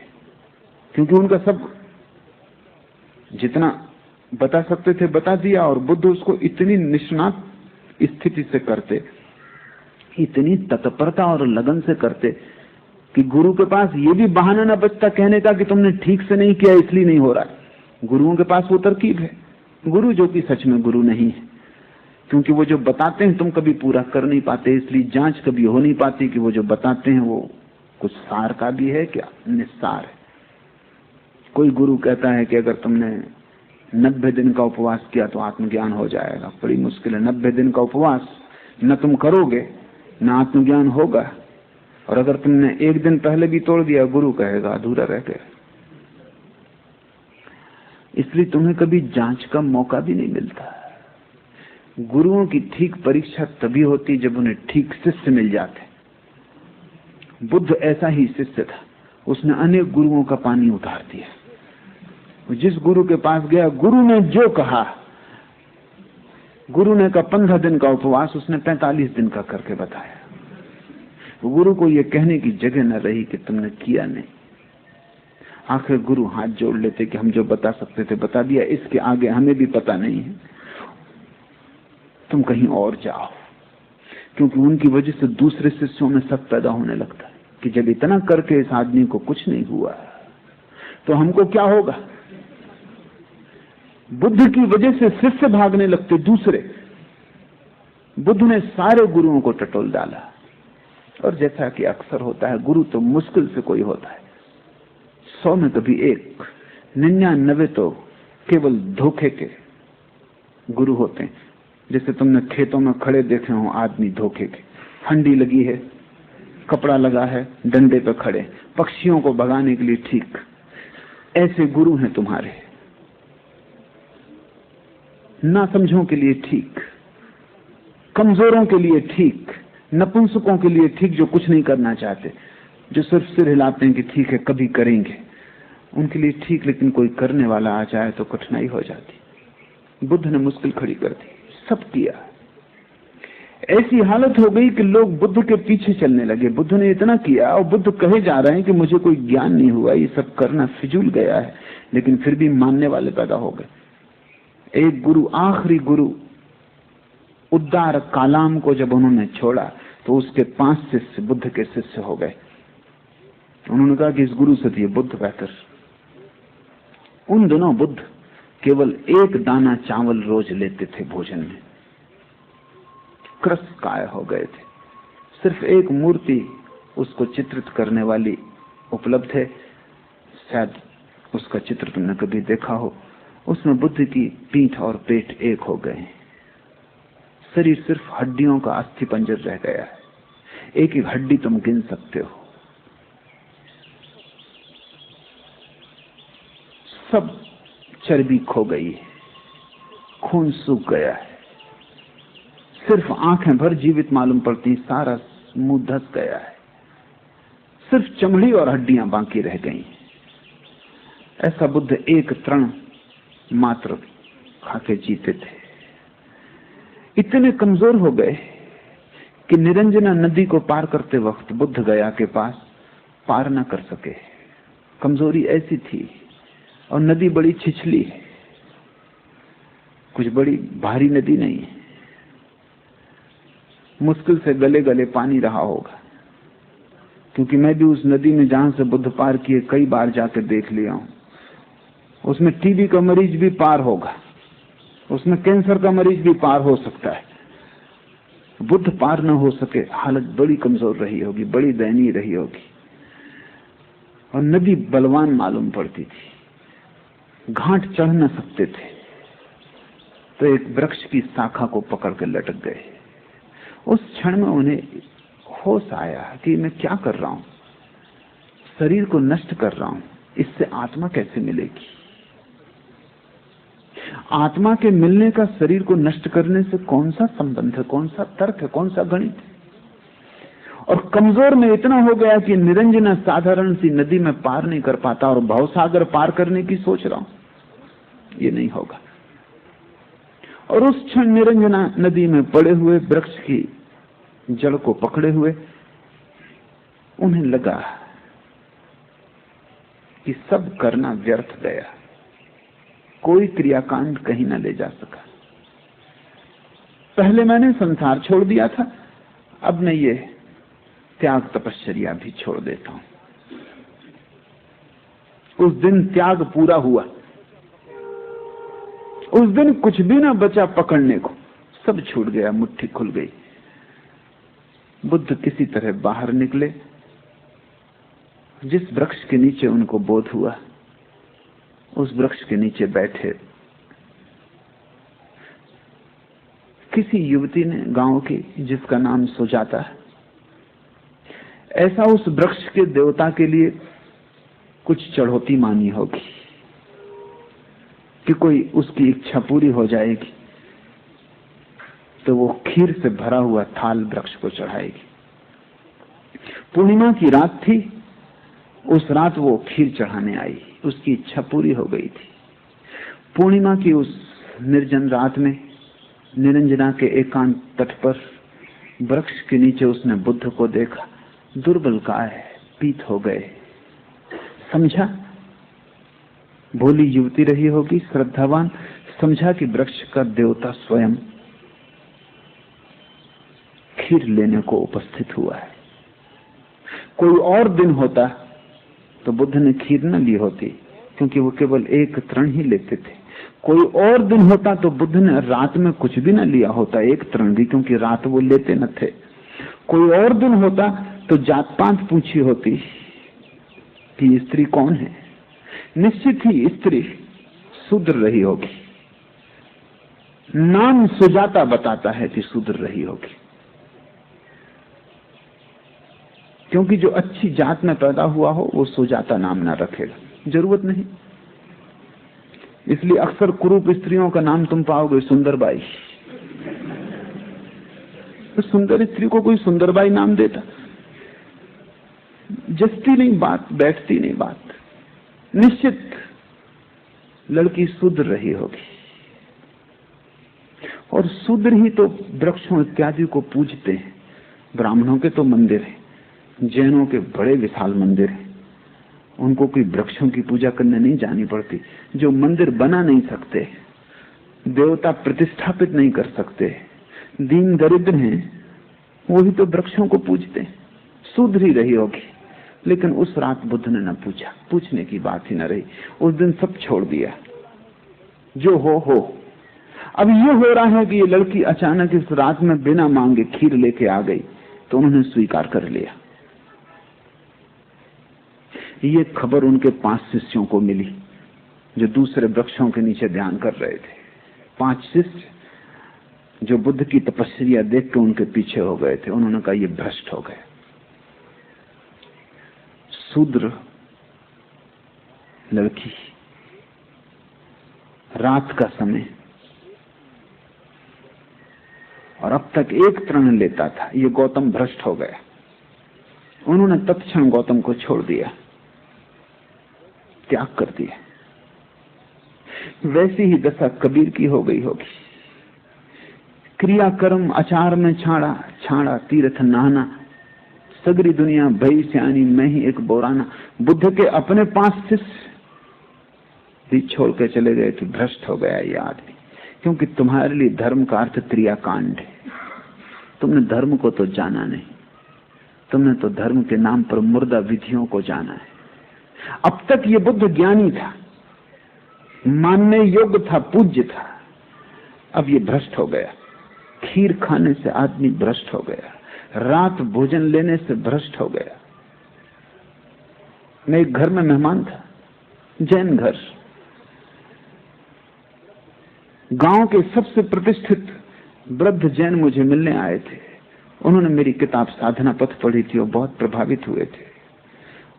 B: क्योंकि उनका सब जितना बता सकते थे बता दिया, और बुद्ध उसको इतनी निष्णात स्थिति से करते, इतनी तत्परता और लगन से करते कि गुरु के पास ये भी बहाना न बचता कहने का कि तुमने ठीक से नहीं किया इसलिए नहीं हो रहा। गुरुओं के पास वो तरकीब है। गुरु जो कि सच में गुरु नहीं है, क्योंकि वो जो बताते हैं तुम कभी पूरा कर नहीं पाते, इसलिए जांच कभी हो नहीं पाती कि वो जो बताते हैं वो कुछ सार का भी है क्या निस्सार है। कोई गुरु कहता है कि अगर तुमने 90 दिन का उपवास किया तो आत्मज्ञान हो जाएगा। बड़ी मुश्किल है। 90 दिन का उपवास न तुम करोगे न आत्मज्ञान होगा, और अगर तुमने एक दिन पहले भी तोड़ दिया, गुरु कहेगा अधूरा रह गया। इसलिए तुम्हें कभी जांच का मौका भी नहीं मिलता। गुरुओं की ठीक परीक्षा तभी होती जब उन्हें ठीक शिष्य मिल जाते। बुद्ध ऐसा ही शिष्य था। उसने अनेक गुरुओं का पानी उतार दिया। जिस गुरु के पास गया, गुरु ने जो कहा, गुरु ने कहा 15 दिन का उपवास, उसने 45 दिन का करके बताया। गुरु को यह कहने की जगह न रही कि तुमने किया नहीं। आखिर गुरु हाथ जोड़ लेते कि हम जो बता सकते थे बता दिया, इसके आगे हमें भी पता नहीं है, तुम कहीं और जाओ। क्योंकि उनकी वजह से दूसरे शिष्यों में शक पैदा होने लगता है कि जब इतना करके इस आदमी को कुछ नहीं हुआ तो हमको क्या होगा। बुद्ध की वजह से शिष्य भागने लगते दूसरे। बुद्ध ने सारे गुरुओं को टटोल डाला, और जैसा कि अक्सर होता है, गुरु तो मुश्किल से कोई होता है, 100 में कभी एक, 99 तो केवल धोखे के गुरु होते हैं। जैसे तुमने खेतों में खड़े देखे हो आदमी धोखे के, हंडी लगी है, कपड़ा लगा है, डंडे पे खड़े, पक्षियों को भगाने के लिए ठीक। ऐसे गुरु हैं तुम्हारे, ना समझों के लिए ठीक, कमजोरों के लिए ठीक, नपुंसकों के लिए ठीक, जो कुछ नहीं करना चाहते, जो सिर्फ सिर हिलाते हैं कि ठीक है कभी करेंगे, उनके लिए ठीक। लेकिन कोई करने वाला आ जाए तो कठिनाई हो जाती। बुद्ध ने मुश्किल खड़ी कर दी, सब किया। ऐसी हालत हो गई कि लोग बुद्ध के पीछे चलने लगे। बुद्ध ने इतना किया, और बुद्ध कहे जा रहे हैं कि मुझे कोई ज्ञान नहीं हुआ, ये सब करना फिजूल गया है, लेकिन फिर भी मानने वाले पैदा हो गए। एक गुरु, आखिरी गुरु उद्दार कालाम को जब उन्होंने छोड़ा तो उसके 5 शिष्य बुद्ध के शिष्य हो गए। उन्होंने कहा कि इस गुरु से ये बुद्ध बेहतर। उन दिनों बुद्ध केवल 1 दाना चावल रोज लेते थे भोजन में, क्रस काय हो गए थे। सिर्फ एक मूर्ति उसको चित्रित करने वाली उपलब्ध है, शायद उसका चित्र तुमने कभी देखा हो। उसमें बुद्ध की पीठ और पेट एक हो गए, शरीर सिर्फ हड्डियों का अस्थिपंजर रह गया है। एक एक हड्डी तुम गिन सकते हो। सब चर्बी खो गई है, खून सूख गया है, सिर्फ आंखें भर जीवित मालूम पड़ती, सारा मुंह धस गया है, सिर्फ चमड़ी और हड्डियां बाकी रह गई। ऐसा बुद्ध एक तृण मात्र खाके जीते थे। इतने कमजोर हो गए कि निरंजना नदी को पार करते वक्त बुद्ध गया के पास पार न कर सके। कमजोरी ऐसी थी, और नदी बड़ी छिछली है, कुछ बड़ी भारी नदी नहीं है, मुश्किल से गले गले पानी रहा होगा। क्योंकि मैं भी उस नदी में जहां से बुद्ध पार किए कई बार जाकर देख लिया हूं, उसमें टीबी का मरीज भी पार होगा, उसमें कैंसर का मरीज भी पार हो सकता है। बुद्ध पार न हो सके, हालत बड़ी कमजोर रही होगी, बड़ी दयनीय रही होगी। और नदी बलवान मालूम पड़ती थी, घाट चढ़ न सकते थे, तो एक वृक्ष की शाखा को पकड़ कर लटक गए। उस क्षण में उन्हें होश आया कि मैं क्या कर रहा हूं, शरीर को नष्ट कर रहा हूं, इससे आत्मा कैसे मिलेगी। आत्मा के मिलने का शरीर को नष्ट करने से कौन सा संबंध है, कौन सा तर्क है, कौन सा गणित है। और कमजोर में इतना हो गया कि निरंजना साधारण सी नदी में पार नहीं कर पाता और भवसागर पार करने की सोच रहा हूं, ये नहीं होगा। और उस क्षण निरंजना नदी में पड़े हुए वृक्ष की जड़ को पकड़े हुए उन्हें लगा कि सब करना व्यर्थ गया, कोई क्रियाकांड कहीं न ले जा सका। पहले मैंने संसार छोड़ दिया था, अब मैं ये त्याग तपश्चर्या भी छोड़ देता हूं। उस दिन त्याग पूरा हुआ, उस दिन कुछ भी ना बचा पकड़ने को, सब छूट गया, मुट्ठी खुल गई। बुद्ध किसी तरह बाहर निकले। जिस वृक्ष के नीचे उनको बोध हुआ, उस वृक्ष के नीचे बैठे। किसी युवती ने, गांव की, जिसका नाम सुजाता है, ऐसा उस वृक्ष के देवता के लिए कुछ चढ़ौती मानी होगी कि कोई उसकी इच्छा पूरी हो जाएगी तो वो खीर से भरा हुआ थाल वृक्ष को चढ़ाएगी। पूर्णिमा की रात थी, उस रात वो खीर चढ़ाने आई, उसकी इच्छा पूरी हो गई थी। पूर्णिमा की उस निर्जन रात में निरंजना के एकांत तट पर वृक्ष के नीचे उसने बुद्ध को देखा। दुर्बल काय, पीत हो गए। समझा, भोली युवती रही होगी, श्रद्धावान, समझा कि वृक्ष का देवता स्वयं खीर लेने को उपस्थित हुआ है। कोई और दिन होता तो बुद्ध ने खीर न ली होती, क्योंकि वो केवल एक तृण ही लेते थे। कोई और दिन होता तो बुद्ध ने रात में कुछ भी न लिया होता, एक तृण भी, क्योंकि रात वो लेते न थे। कोई और दिन होता तो जात पात पूछी होती कि स्त्री कौन है। निश्चित ही स्त्री शूद्र रही होगी, नाम सुजाता बताता है कि शूद्र रही होगी, क्योंकि जो अच्छी जात में पैदा हुआ हो वो सुजाता नाम ना रखेगा, जरूरत नहीं। इसलिए अक्सर कुरूप स्त्रियों का नाम तुम पाओगे सुंदरबाई। तो सुंदर स्त्री को कोई सुंदरबाई नाम देता? जचती नहीं बात, बैठती नहीं बात। निश्चित लड़की शूद्र रही होगी, और शूद्र ही तो वृक्षों इत्यादि को पूजते हैं। ब्राह्मणों के तो मंदिर हैं, जैनों के बड़े विशाल मंदिर हैं, उनको कोई वृक्षों की पूजा करने नहीं जानी पड़ती। जो मंदिर बना नहीं सकते, देवता प्रतिष्ठापित नहीं कर सकते, दीन दरिद्र हैं, वही तो वृक्षों को पूजते हैं। शूद्र ही रही होगी। लेकिन उस रात बुद्ध ने न पूछा, पूछने की बात ही न रही। उस दिन सब छोड़ दिया, जो हो। अब ये हो रहा है कि ये लड़की अचानक इस रात में बिना मांगे खीर लेके आ गई, तो उन्होंने स्वीकार कर लिया। ये खबर उनके 5 शिष्यों को मिली जो दूसरे वृक्षों के नीचे ध्यान कर रहे थे। 5 शिष्य जो बुद्ध की तपस्या देख के उनके पीछे हो गए थे। उन्होंने कहा ये भ्रष्ट हो गए। शूद्र लड़की, रात का समय, और अब तक एक तृण लेता था, ये गौतम भ्रष्ट हो गया। उन्होंने तत्क्षण गौतम को छोड़ दिया, त्याग कर दिया। वैसी ही दशा कबीर की हो गई होगी। क्रिया कर्म आचार में छाड़ा छाड़ा तीर्थ नहाना, सगरी दुनिया भई स्यानी, मैं ही एक बोराना। बुद्ध के अपने 5 शिष्य भी छोड़ के चले गए कि भ्रष्ट हो गया ये आदमी, क्योंकि तुम्हारे लिए धर्म का अर्थ क्रियाकांड है। तुमने धर्म को तो जाना नहीं, तुमने तो धर्म के नाम पर मुर्दा विधियों को जाना है। अब तक ये बुद्ध ज्ञानी था, मानने योग्य था, पूज्य था। अब ये भ्रष्ट हो गया। खीर खाने से आदमी भ्रष्ट हो गया, रात भोजन लेने से भ्रष्ट हो गया। मैं एक घर में मेहमान था, जैन घर। गांव के सबसे प्रतिष्ठित वृद्ध जैन मुझे मिलने आए थे। उन्होंने मेरी किताब साधना पथ पढ़ी थी और बहुत प्रभावित हुए थे,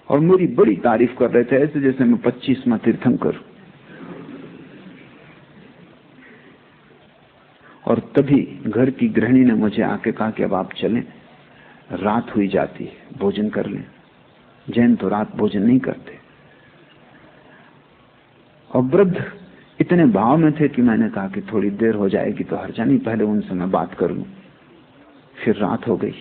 B: और मेरी बड़ी तारीफ कर रहे थे, ऐसे जैसे मैं 25वां तीर्थंकर। और तभी घर की गृहिणी ने मुझे आके कहा कि अब आप चलें, रात हुई जाती है, भोजन कर लें। जैन तो रात भोजन नहीं करते। और वृद्ध इतने भाव में थे कि मैंने कहा कि थोड़ी देर हो जाएगी तो हर्जा नहीं, पहले उनसे मैं बात कर लूं। फिर रात हो गई,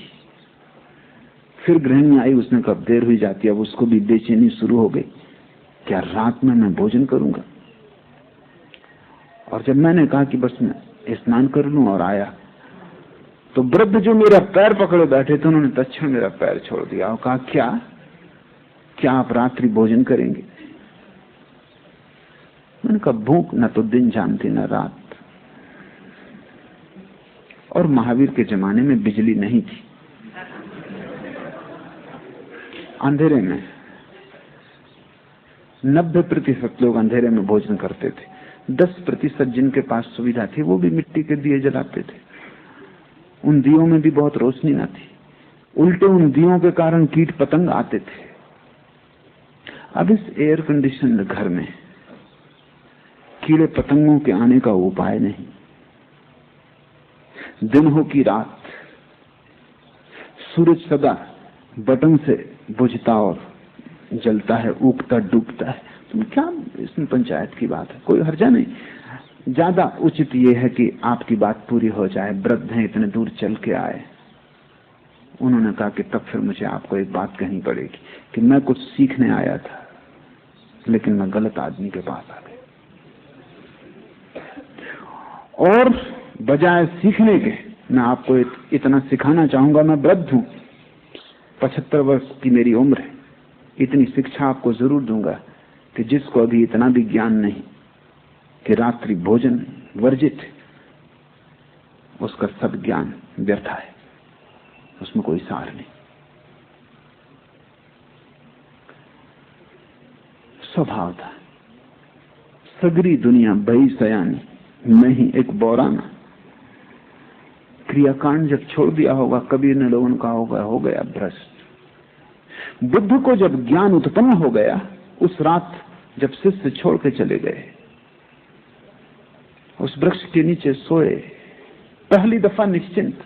B: फिर गृहिणी आई, उसने कब देर हुई जाती है। अब उसको भी बेचैनी शुरू हो गई, क्या रात में मैं भोजन करूंगा। और जब मैंने कहा कि बस मैं स्नान कर लूं और आया, तो वृद्ध जो मेरा पैर पकड़े बैठे थे उन्होंने तत्क्षण मेरा पैर छोड़ दिया और कहा, क्या आप रात्रि भोजन करेंगे। मैंने कहा, भूख न तो दिन जानती न रात। और महावीर के जमाने में बिजली नहीं थी। अंधेरे में 90% लोग अंधेरे में भोजन करते थे। 10% जिनके पास सुविधा थी वो भी मिट्टी के दिए जलाते थे। उन दियों में भी बहुत रोशनी न थी, उल्टे उन दियों के कारण कीट पतंग आते थे। अब इस एयर कंडीशन घर में कीड़े पतंगों के आने का उपाय नहीं। दिन हो कि रात, सूरज सदा बटन से बुझता और जलता है, उगता डूबता है। तुम क्या इसमें पंचायत की बात है, कोई हर्जा नहीं। ज्यादा उचित यह है कि आपकी बात पूरी हो जाए। वृद्ध हैं, इतने दूर चल के आए। उन्होंने कहा कि तब फिर मुझे आपको एक बात कहनी पड़ेगी कि मैं कुछ सीखने आया था, लेकिन मैं गलत आदमी के पास आ गया। और बजाय सीखने के मैं आपको इतना सिखाना चाहूंगा। मैं वृद्ध हूं, 75 वर्ष की मेरी उम्र है। इतनी शिक्षा आपको जरूर दूंगा कि जिसको अभी इतना भी ज्ञान नहीं कि रात्रि भोजन वर्जित, उसका सब ज्ञान व्यर्थ है, उसमें कोई सार नहीं। स्वभाव था सगरी दुनिया बही सयानी, मैं ही एक बौराना। क्रियाकांड जब छोड़ दिया होगा, कबीर ने लोगों का हो गया भ्रष्ट। बुद्ध को जब ज्ञान उत्पन्न हो गया, उस रात जब शिष्य छोड़ के चले गए, उस वृक्ष के नीचे सोए, पहली दफा निश्चिंत,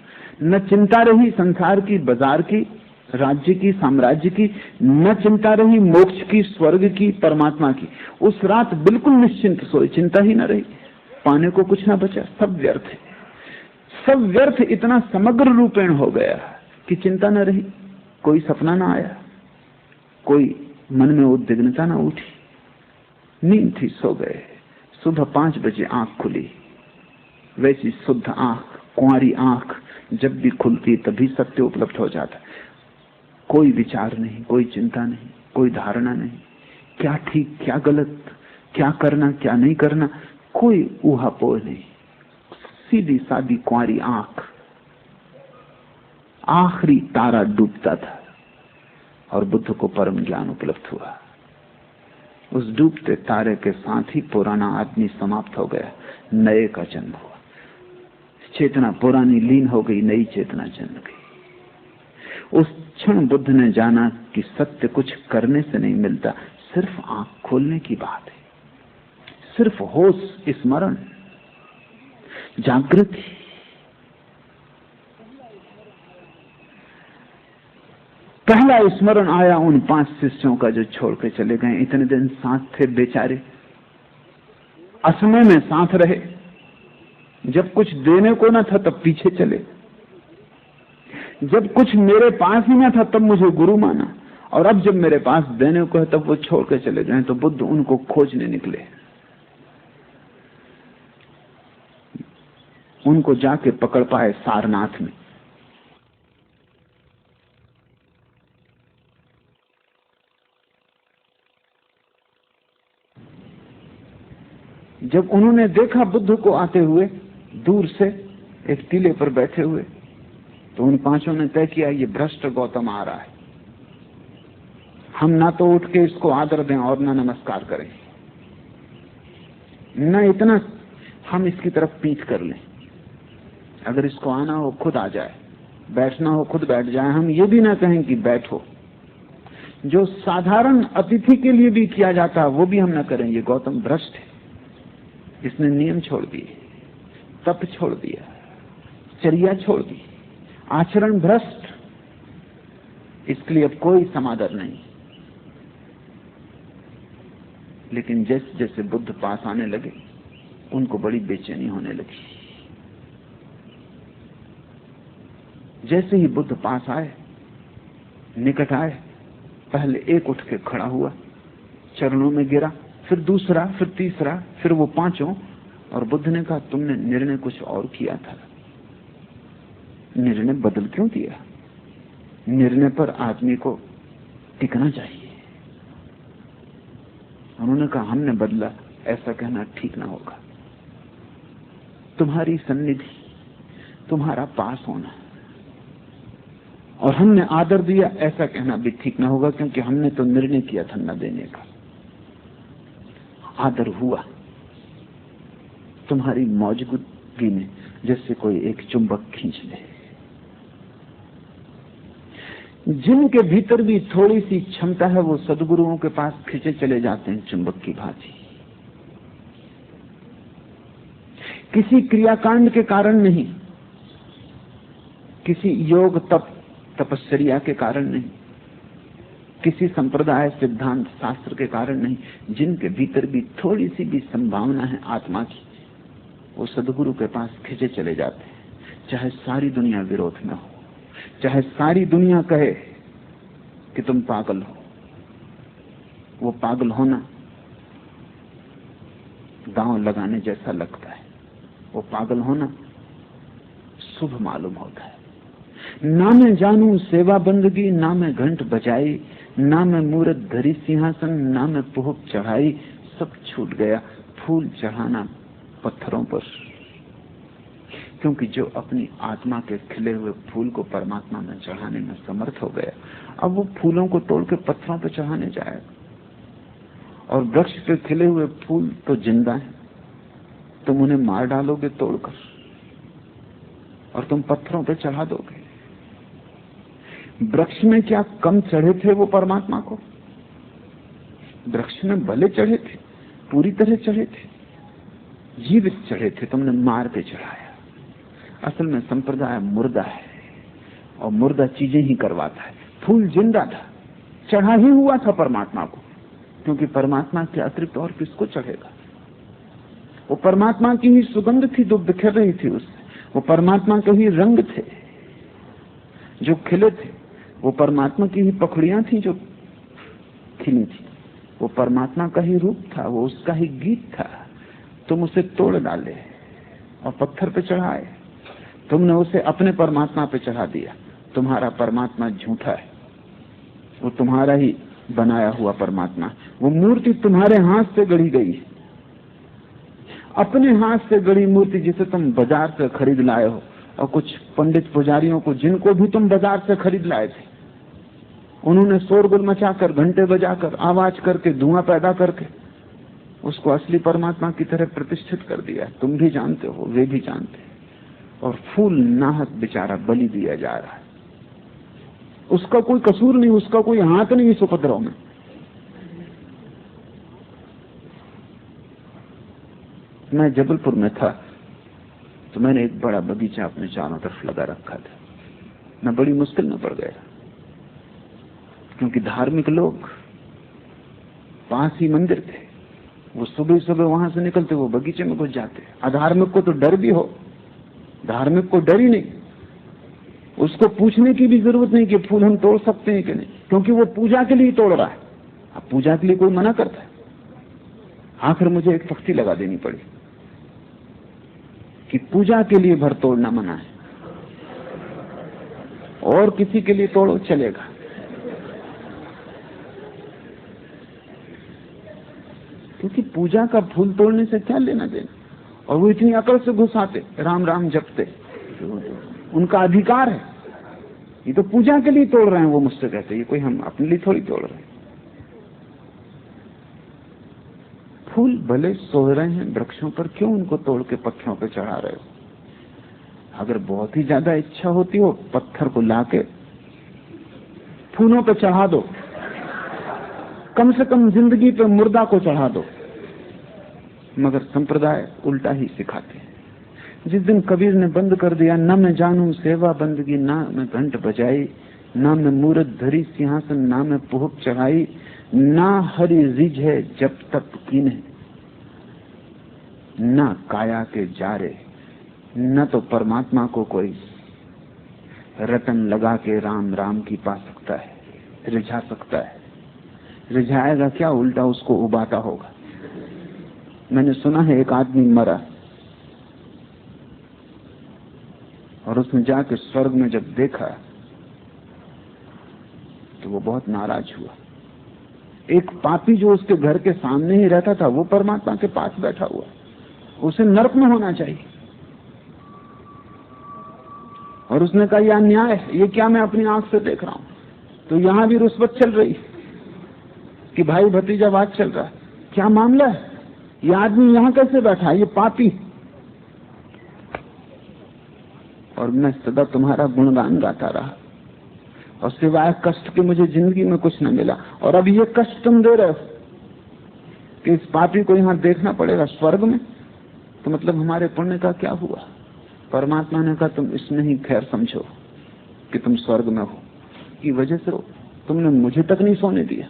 B: न चिंता रही संसार की, बाजार की, राज्य की, साम्राज्य की, न चिंता रही मोक्ष की, स्वर्ग की, परमात्मा की। उस रात बिल्कुल निश्चिंत सोए, चिंता ही न रही, पाने को कुछ ना बचा, सब व्यर्थ है, सब व्यर्थ। इतना समग्र रूपेण हो गया कि चिंता न रही, कोई सपना ना आया, कोई मन में उद्विग्नता ना उठी। नींद थी, सो गए। सुबह 5 बजे आंख खुली, वैसी शुद्ध आंख, कुंवारी आंख जब भी खुलती तभी सत्य उपलब्ध हो जाता। कोई विचार नहीं, कोई चिंता नहीं, कोई धारणा नहीं, क्या ठीक क्या गलत, क्या करना क्या नहीं करना, कोई ऊहापोह नहीं, सीधी सादी कुंवारी आंख। आखिरी तारा डूबता था और बुद्ध को परम ज्ञान उपलब्ध हुआ। उस डूबते तारे के साथ ही पुराना आदमी समाप्त हो गया, नए का जन्म हुआ। चेतना पुरानी लीन हो गई, नई चेतना जन्म गई। उस क्षण बुद्ध ने जाना कि सत्य कुछ करने से नहीं मिलता, सिर्फ आंख खोलने की बात है, सिर्फ होश, स्मरण, जागृति। पहला स्मरण आया उन 5 शिष्यों का जो छोड़ के चले गए। इतने दिन साथ थे बेचारे, असमय में साथ रहे। जब कुछ देने को ना था तब पीछे चले, जब कुछ मेरे पास ही ना था तब मुझे गुरु माना, और अब जब मेरे पास देने को है तब वो छोड़ के चले गए। तो बुद्ध उनको खोजने निकले, उनको जाके पकड़ पाए सारनाथ में। जब उन्होंने देखा बुद्ध को आते हुए दूर से एक टीले पर बैठे हुए, तो उन 5 ने तय किया ये भ्रष्ट गौतम आ रहा है, हम ना तो उठ के इसको आदर दें और ना नमस्कार करें, न इतना हम इसकी तरफ पीठ कर लें। अगर इसको आना हो खुद आ जाए, बैठना हो खुद बैठ जाए, हम ये भी ना कहें कि बैठो। जो साधारण अतिथि के लिए भी किया जाता है वो भी हम ना करें। ये गौतम भ्रष्ट है, इसने नियम छोड़ दिए, तप छोड़ दिया, चर्या छोड़ दी, आचरण भ्रष्ट। इसके लिए अब कोई समादर नहीं। लेकिन जैसे जैसे बुद्ध पास आने लगे उनको बड़ी बेचैनी होने लगी। जैसे ही बुद्ध पास आए, निकट आए, पहले एक उठ के खड़ा हुआ, चरणों में गिरा, फिर दूसरा, फिर तीसरा, फिर वो पांचों। और बुद्ध ने कहा, तुमने निर्णय कुछ और किया था, निर्णय बदल क्यों दिया? निर्णय पर आदमी को टिकना चाहिए। उन्होंने कहा, हमने बदला, ऐसा कहना ठीक ना होगा। तुम्हारी सन्निधि, तुम्हारा पास होना और हमने आदर दिया, ऐसा कहना भी ठीक ना होगा, क्योंकि हमने तो निर्णय किया था न देने का। आदर हुआ तुम्हारी मौजूदगी में, जैसे कोई एक चुंबक खींच ले। जिनके भीतर भी थोड़ी सी क्षमता है वो सद्गुरुओं के पास खींचे चले जाते हैं चुंबक की भांति। किसी क्रियाकांड के कारण नहीं, किसी योग तप तपस्या के कारण नहीं, किसी संप्रदाय सिद्धांत शास्त्र के कारण नहीं। जिनके भीतर भी थोड़ी सी भी संभावना है आत्मा की, वो सद्गुरु के पास खींचे चले जाते हैं। चाहे सारी दुनिया विरोध में हो, चाहे सारी दुनिया कहे कि तुम पागल हो, वो पागल होना दांव लगाने जैसा लगता है। वो पागल होना शुभ मालूम होता है। ना मैं जानू सेवा बंदगी, ना मैं घंट बजाई, ना मैं मूरत धरी सिंहासन, ना मैं पुहक चढ़ाई। सब छूट गया। फूल चढ़ाना पत्थरों पर, क्योंकि जो अपनी आत्मा के खिले हुए फूल को परमात्मा में चढ़ाने में समर्थ हो गया, अब वो फूलों को तोड़ के पत्थरों पर चढ़ाने जाएगा। और वृक्ष पे खिले हुए फूल तो जिंदा है, तुम उन्हें मार डालोगे तोड़कर और तुम पत्थरों पे चढ़ा दोगे। वृक्ष में क्या कम चढ़े थे वो परमात्मा को? वृक्ष में भले चढ़े थे, पूरी तरह चढ़े थे, जीवित चढ़े थे, तुमने मार के चढ़ाया। असल में संप्रदाय मुर्दा है और मुर्दा चीजें ही करवाता है। फूल जिंदा था, चढ़ा ही हुआ था परमात्मा को, क्योंकि परमात्मा के अतिरिक्त और किसको चढ़ेगा? वो परमात्मा की ही सुगंध थी जो बिखर रही थी उससे, वो परमात्मा के ही रंग थे जो खिले थे, वो परमात्मा की ही पखड़ियां थी जो खिली थी, वो परमात्मा का ही रूप था, वो उसका ही गीत था। तुम उसे तोड़ डाले और पत्थर पे चढ़ाए। तुमने उसे अपने परमात्मा पे चढ़ा दिया। तुम्हारा परमात्मा झूठा है, वो तुम्हारा ही बनाया हुआ परमात्मा। वो मूर्ति तुम्हारे हाथ से गढ़ी गई, अपने हाथ से गढ़ी मूर्ति जिसे तुम बाजार से खरीद लाए हो। और कुछ पंडित पुजारियों को, जिनको भी तुम बाजार से खरीद लाए थे, उन्होंने शोरगुल मचाकर, घंटे बजाकर, आवाज करके, धुआं पैदा करके उसको असली परमात्मा की तरह प्रतिष्ठित कर दिया। तुम भी जानते हो, वे भी जानते हैं। और फूल नाहक बेचारा बलि दिया जा रहा है। उसका कोई कसूर नहीं, उसका कोई हाथ नहीं इस उपद्रव में। मैं जबलपुर में था तो मैंने एक बड़ा बगीचा अपने चारों तरफ लगा रखा था। मैं बड़ी मुश्किल में पड़ गया, क्योंकि धार्मिक लोग पास ही मंदिर थे, वो सुबह सुबह वहां से निकलते, वो बगीचे में घुस जाते। अधार्मिक को तो डर भी हो, धार्मिक को डर ही नहीं, उसको पूछने की भी जरूरत नहीं कि फूल हम तोड़ सकते हैं कि नहीं, क्योंकि वो पूजा के लिए तोड़ रहा है। अब पूजा के लिए कोई मना करता है? आखिर मुझे एक सख्ती लगा देनी पड़ी कि पूजा के लिए भर तोड़ना मना है, और किसी के लिए तोड़ो चलेगा। क्योंकि पूजा का फूल तोड़ने से क्या लेना देना। और वो इतनी अकड़ से घुसाते, राम राम जपते, उनका अधिकार है। ये तो पूजा के लिए तोड़ रहे हैं, वो मुझसे कहते, ये कोई हम अपने लिए थोड़ी तोड़ रहे हैं। फूल भले सो रहे हैं वृक्षों पर, क्यों उनको तोड़ के पत्थरों पर चढ़ा रहे हो? अगर बहुत ही ज्यादा इच्छा होती हो, पत्थर को लाके फूलों पर चढ़ा दो, कम से कम जिंदगी पे मुर्दा को चढ़ा दो। मगर संप्रदाय उल्टा ही सिखाते हैं। जिस दिन कबीर ने बंद कर दिया, न मैं जानू सेवा बंदगी, ना मैं घंट बजाई, ना मैं मूरत धरी सिंहासन, ना मैं पोहक चढ़ाई, ना हरि रिझ है जब तप कीने, ना काया के जारे, न तो परमात्मा को कोई रतन लगा के राम राम की पा सकता है, रिझा सकता है। रिझाएगा क्या, उल्टा उसको उबाता होगा। मैंने सुना है एक आदमी मरा और उसने जाके स्वर्ग में जब देखा तो वो बहुत नाराज हुआ। एक पापी जो उसके घर के सामने ही रहता था वो परमात्मा के पास बैठा हुआ, उसे नरक में होना चाहिए। और उसने कहा यह अन्याय है, ये क्या मैं अपनी आंख से देख रहा हूं। तो यहां भी रुस्वत चल रही कि भाई भतीजावाद चल रहा है। क्या मामला है, ये आदमी यहां कैसे बैठा है, ये पापी। और मैं सदा तुम्हारा गुणगान गाता रहा और सिवाय कष्ट के मुझे जिंदगी में कुछ न मिला। और अब ये कष्ट तुम दे रहे हो कि इस पापी को यहां देखना पड़ेगा स्वर्ग में, तो मतलब हमारे पुण्य का क्या हुआ। परमात्मा ने कहा तुम इसमें ही खैर समझो कि तुम स्वर्ग में हो, की वजह से तुमने मुझे तक नहीं सोने दिया,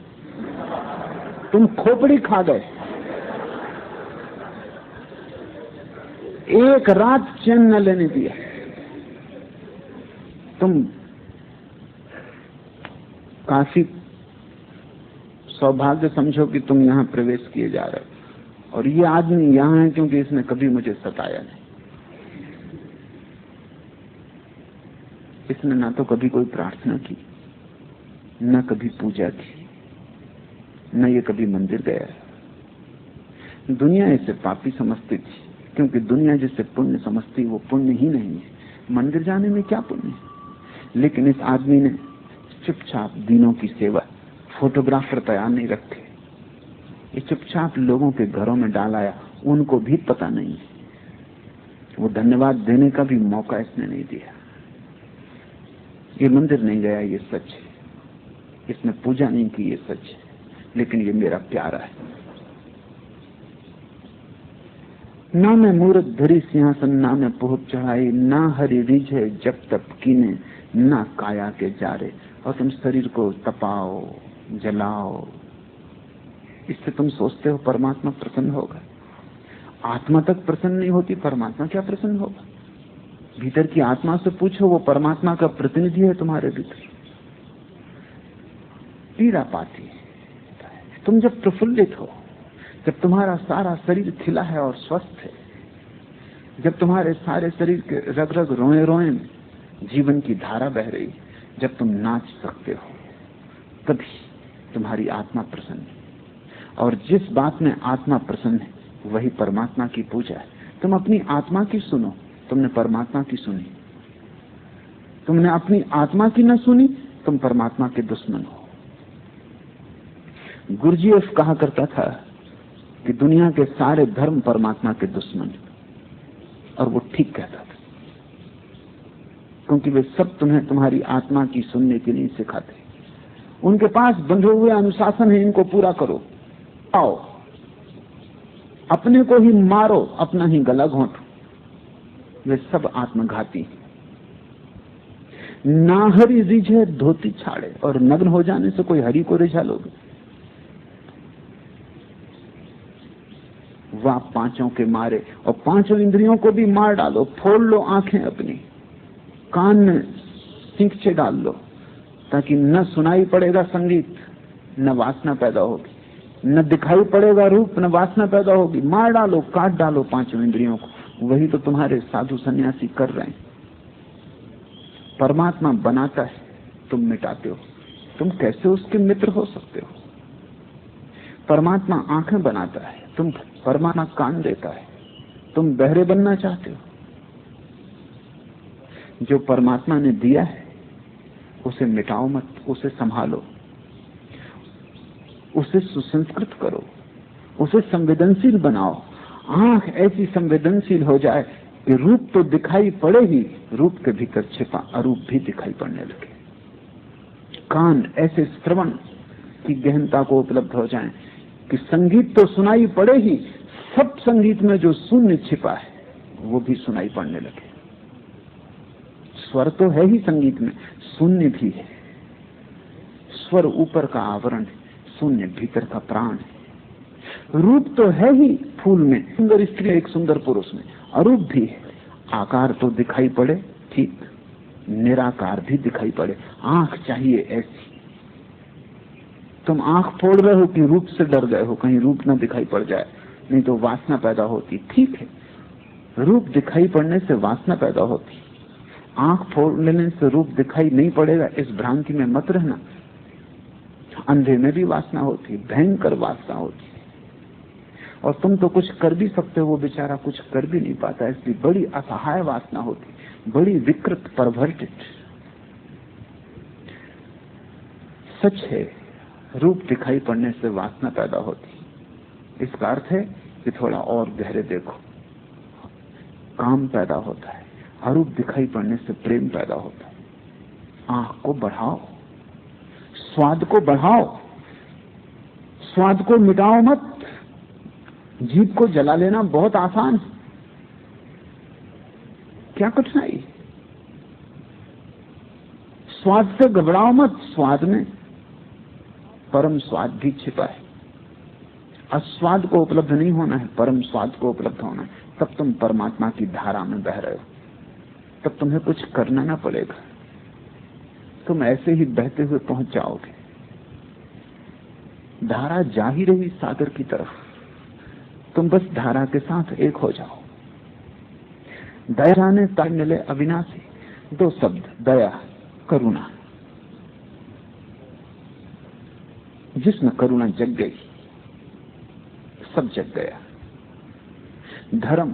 B: तुम खोपड़ी खा गए, एक रात चैन न लेने दिया। तुम काफी सौभाग्य समझो कि तुम यहां प्रवेश किए जा रहे हो। और ये आदमी यहां है क्योंकि इसने कभी मुझे सताया नहीं। इसने ना तो कभी कोई प्रार्थना की, न कभी पूजा की, न ये कभी मंदिर गया। दुनिया इसे पापी समझती थी क्योंकि दुनिया जिसे पुण्य समझती वो पुण्य ही नहीं है। मंदिर जाने में क्या पुण्य है। लेकिन इस आदमी ने चुपचाप दीनों की सेवा, फोटोग्राफर तैयार नहीं रखे, ये चुपचाप लोगों के घरों में डाल आया, उनको भी पता नहीं। वो धन्यवाद देने का भी मौका इसने नहीं दिया। ये मंदिर नहीं गया, ये सच है। इसने पूजा नहीं की, ये सच है। लेकिन ये मेरा प्यारा है। ना मैं मूरत धरी सिंहासन, ना मैं पोहक चढ़ाई, ना हरि रिझ है जब तप कीने, ना काया के जारे। और तुम शरीर को तपाओ, जलाओ, इससे तुम सोचते हो परमात्मा प्रसन्न होगा। आत्मा तक प्रसन्न नहीं होती, परमात्मा क्या प्रसन्न होगा। भीतर की आत्मा से पूछो, वो परमात्मा का प्रतिनिधि है तुम्हारे भीतर। पीड़ा पाती है तुम जब प्रफुल्लित हो, जब तुम्हारा सारा शरीर खिला है और स्वस्थ है, जब तुम्हारे सारे शरीर के रग रग रोए रोए में जीवन की धारा बह रही, जब तुम नाच सकते हो, तभी तुम्हारी आत्मा प्रसन्न है। और जिस बात में आत्मा प्रसन्न है वही परमात्मा की पूजा है। तुम अपनी आत्मा की सुनो, तुमने परमात्मा की सुनी। तुमने अपनी आत्मा की न सुनी, तुम परमात्मा के दुश्मन हो। गुरजीएफ कहा करता था कि दुनिया के सारे धर्म परमात्मा के दुश्मन, और वो ठीक कहता था, क्योंकि वे सब तुम्हें तुम्हारी आत्मा की सुनने के लिए सिखाते। उनके पास बंधे हुए अनुशासन है, इनको पूरा करो, आओ अपने को ही मारो, अपना ही गला घोंटो। वे सब आत्मघाती। ना हरि रिझे धोती छाड़े, और नग्न हो जाने से कोई हरि को रिझा लोगे। वाह पांचों के मारे, और पांचों इंद्रियों को भी मार डालो, फोड़ लो आंखें अपनी, कान में सींचे डाल लो, ताकि न सुनाई पड़ेगा संगीत, न वासना पैदा होगी, न दिखाई पड़ेगा रूप, न वासना पैदा होगी। मार डालो, काट डालो पांचों इंद्रियों को। वही तो तुम्हारे साधु सन्यासी कर रहे हैं। परमात्मा बनाता है, तुम मिटाते हो। तुम कैसे उसके मित्र हो सकते हो। परमात्मा आंखें बनाता है, तुम परमात्मा कान देता है। तुम बहरे बनना चाहते हो। जो परमात्मा ने दिया है उसे मिटाओ मत, उसे संभालो, उसे सुसंस्कृत करो, उसे संवेदनशील बनाओ। आंख ऐसी संवेदनशील हो जाए कि रूप तो दिखाई पड़े ही, रूप के भीतर छिपा अरूप भी दिखाई पड़ने लगे। कान ऐसे श्रवण की गहनता को उपलब्ध हो जाए कि संगीत तो सुनाई पड़े ही, सब संगीत में जो शून्य छिपा है वो भी सुनाई पड़ने लगे। स्वर तो है ही संगीत में, शून्य भी है। स्वर ऊपर का आवरण है, शून्य भीतर का प्राण है। रूप तो है ही फूल में, सुंदर स्त्री एक सुंदर पुरुष में, अरूप भी है। आकार तो दिखाई पड़े, ठीक, निराकार भी दिखाई पड़े। आंख चाहिए ऐसी। तुम आंख फोड़ रहे हो कि रूप से डर गए हो कहीं रूप ना दिखाई पड़ जाए, नहीं तो वासना पैदा होती। ठीक है, रूप दिखाई पड़ने से वासना पैदा होती, आंख फोड़ लेने से रूप दिखाई नहीं पड़ेगा, इस भ्रांति में मत रहना। अंधे में भी वासना होती, भयंकर वासना होती, और तुम तो कुछ कर भी सकते हो, वो बेचारा कुछ कर भी नहीं पाता, इसलिए बड़ी असहाय वासना होती, बड़ी विकृत, परवर्टित। सच है, रूप दिखाई पड़ने से वासना पैदा होती। इसका अर्थ है कि थोड़ा और गहरे देखो, काम पैदा होता है। अरूप दिखाई पड़ने से प्रेम पैदा होता है। आंख को बढ़ाओ, स्वाद को बढ़ाओ, स्वाद को मिटाओ मत। जीभ को जला लेना बहुत आसान, क्या कठिनाई। स्वाद से घबराओ मत, स्वाद में परम स्वाद भी छिपा है। अस्वाद को उपलब्ध नहीं होना है, परम स्वाद को उपलब्ध होना है। तब तुम परमात्मा की धारा में बह रहे हो, तब तुम्हें कुछ करना ना पड़ेगा, तुम ऐसे ही बहते हुए पहुंच जाओगे। धारा जा ही रही सागर की तरफ, तुम बस धारा के साथ एक हो जाओ। दया ने तार मिले अविनाशी, दो शब्द, दया करुणा। जिसमें करुणा जग गई, सब जग गया। धर्म,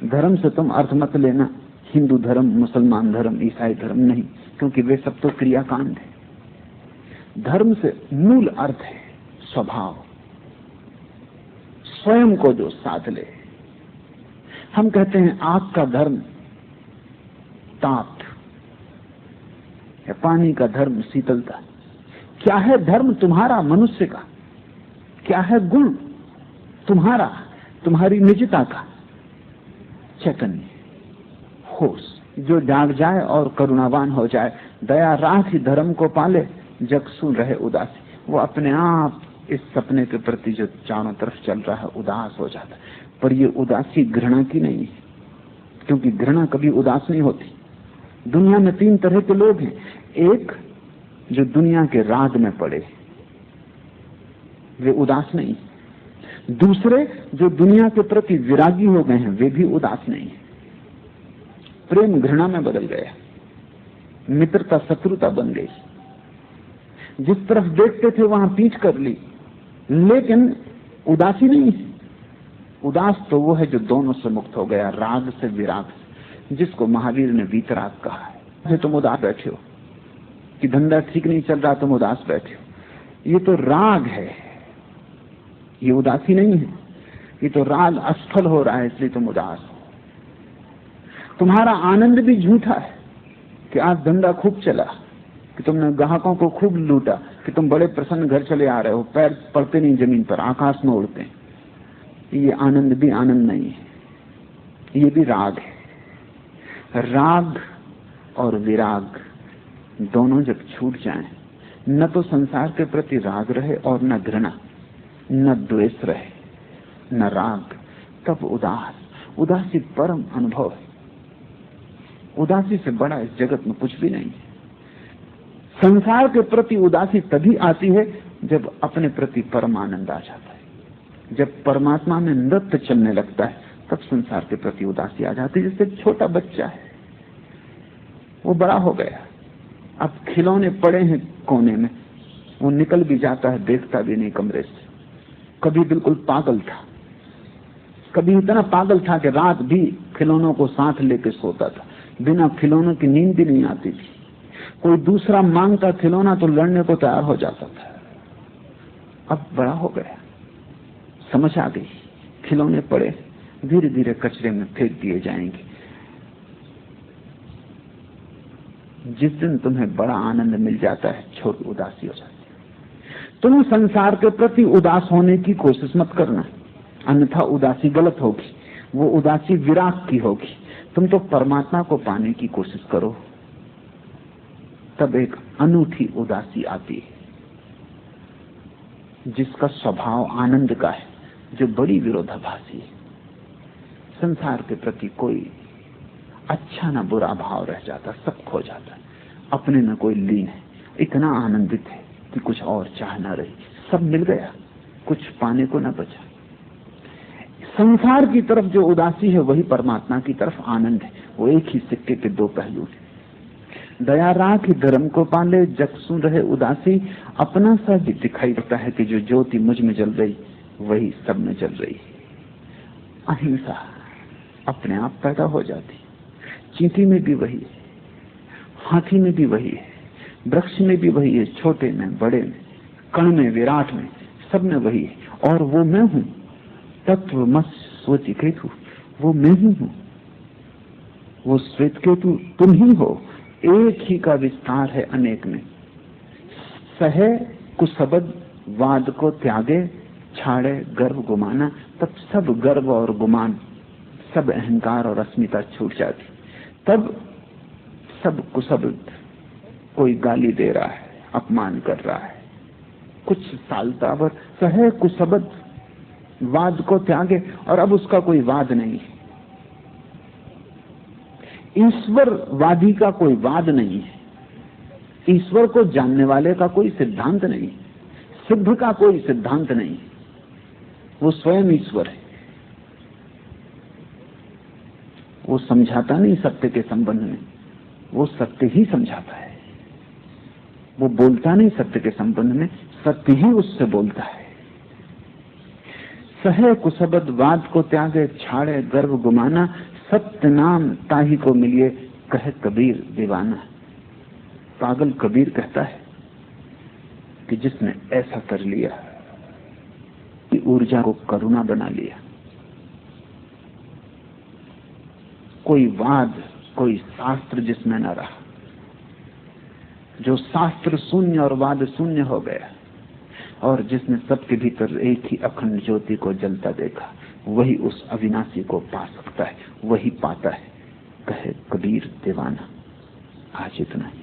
B: धर्म से तुम अर्थ मत लेना हिंदू धर्म, मुसलमान धर्म, ईसाई धर्म, नहीं, क्योंकि वे सब तो क्रियाकांड है। धर्म से मूल अर्थ है स्वभाव, स्वयं को जो साध ले। हम कहते हैं आग का धर्म ताप, या पानी का धर्म शीतलता। क्या है धर्म तुम्हारा, मनुष्य का? क्या है गुण तुम्हारा, तुम्हारी निजता का? चैतन्य, होश, जो जाग जाए और करुणावान हो जाए। दया राख ही धर्म को पाले, जग सुन रहे उदासी। वो अपने आप इस सपने के प्रति जो चारों तरफ चल रहा है उदास हो जाता है। पर ये उदासी घृणा की नहीं है, क्योंकि घृणा कभी उदास नहीं होती। दुनिया में तीन तरह के लोग हैं। एक जो दुनिया के राग में पड़े, वे उदास नहीं। दूसरे जो दुनिया के प्रति विरागी हो गए हैं, वे भी उदास नहीं है। प्रेम घृणा में बदल गया, मित्रता शत्रुता बन गई। जिस तरफ देखते थे वहां पीछ कर ली, लेकिन उदासी नहीं है। उदास तो वो है जो दोनों से मुक्त हो गया, राग से विराग से, जिसको महावीर ने वीतराग कहा है। तुम उदास बैठे हो कि धंधा ठीक नहीं चल रहा, तुम उदास बैठे हो, ये तो राग है, ये उदासी नहीं है। ये तो राग असफल हो रहा है, इसलिए तुम उदास हो। तुम्हारा आनंद भी झूठा है कि आज धंधा खूब चला, कि तुमने ग्राहकों को खूब लूटा, कि तुम बड़े प्रसन्न घर चले आ रहे हो, पैर पड़ते नहीं जमीन पर, आकाश में उड़ते। ये आनंद भी आनंद नहीं है, ये भी राग है। राग और विराग दोनों जब छूट जाएं, न तो संसार के प्रति राग रहे और न घृणा, न द्वेष रहे, न राग, तब उदासी परम अनुभव है। उदासी से बड़ा इस जगत में कुछ भी नहीं है। संसार के प्रति उदासी तभी आती है जब अपने प्रति परम आनंद आ जाता है। जब परमात्मा में नृत्य चलने लगता है, तब संसार के प्रति उदासी आ जाती है। जैसे छोटा बच्चा है, वो बड़ा हो गया, अब खिलौने पड़े हैं कोने में, वो निकल भी जाता है, देखता भी नहीं कमरे से। कभी बिल्कुल पागल था, कभी इतना पागल था कि रात भी खिलौनों को साथ लेके सोता था, बिना खिलौनों की नींद भी नहीं आती थी। कोई दूसरा मांगता खिलौना तो लड़ने को तैयार हो जाता था। अब बड़ा हो गया, समझ आ गई, खिलौने पड़े, धीरे धीरे कचरे में फेंक दिए जाएंगे। जिस दिन तुम्हें बड़ा आनंद मिल जाता है, छोटी उदासी हो जाती है। तुम संसार के प्रति उदास होने की कोशिश मत करना, अन्यथा उदासी गलत होगी, वो उदासी विराग की होगी। तुम तो परमात्मा को पाने की कोशिश करो, तब एक अनूठी उदासी आती है जिसका स्वभाव आनंद का है, जो बड़ी विरोधाभासी है। संसार के प्रति कोई अच्छा ना बुरा भाव रह जाता, सब खो जाता, अपने में कोई लीन है, इतना आनंदित है कि कुछ और चाह ना रही, सब मिल गया, कुछ पाने को ना बचा। संसार की तरफ जो उदासी है वही परमात्मा की तरफ आनंद है। वो एक ही सिक्के के दो पहलू हैं। दया राख धर्म को पाले, जग सुन रहे उदासी। अपना सा भी दिखाई देता है कि जो ज्योति मुझ में जल रही वही सब में जल रही है। अहिंसा अपने आप पैदा हो जाती, चींटी में भी वही है, हाथी में भी वही है, वृक्ष में भी वही है, छोटे में बड़े में, कण में विराट में, सब में वही है। और वो मैं हूं, तत्व मत सोची केतु, वो मैं ही हूं, वो श्वेत केतु तुम ही हो। एक ही का विस्तार है अनेक में। सहे कुशबद वाद को त्यागे, छाड़े गर्व गुमाना। तब सब गर्व और गुमान, सब अहंकार और अस्मिता छूट जाती। तब सब कुशबद, कोई गाली दे रहा है, अपमान कर रहा है, कुछ सालता, पर सहे कुशबद वाद को त्यागे, और अब उसका कोई वाद नहीं है। ईश्वरवादी का कोई वाद नहीं है, ईश्वर को जानने वाले का कोई सिद्धांत नहीं, सिद्ध का कोई सिद्धांत नहीं, वो स्वयं ईश्वर है। वो समझाता नहीं सत्य के संबंध में, वो सत्य ही समझाता है। वो बोलता नहीं सत्य के संबंध में, सत्य ही उससे बोलता है। सहे कुशबद वाद को त्यागे, छाड़े गर्व गुमाना। सत्य नाम ताही को मिलिए, कहे कबीर दीवाना। पागल कबीर कहता है कि जिसने ऐसा कर लिया कि ऊर्जा को करुणा बना लिया, कोई वाद, कोई शास्त्र जिसमें न रहा, जो शास्त्र शून्य और वाद शून्य हो गया, और जिसने सबके भीतर एक ही अखंड ज्योति को जलता देखा, वही उस अविनाशी को पा सकता है, वही पाता है। कहे कबीर दीवाना। आज इतना ही।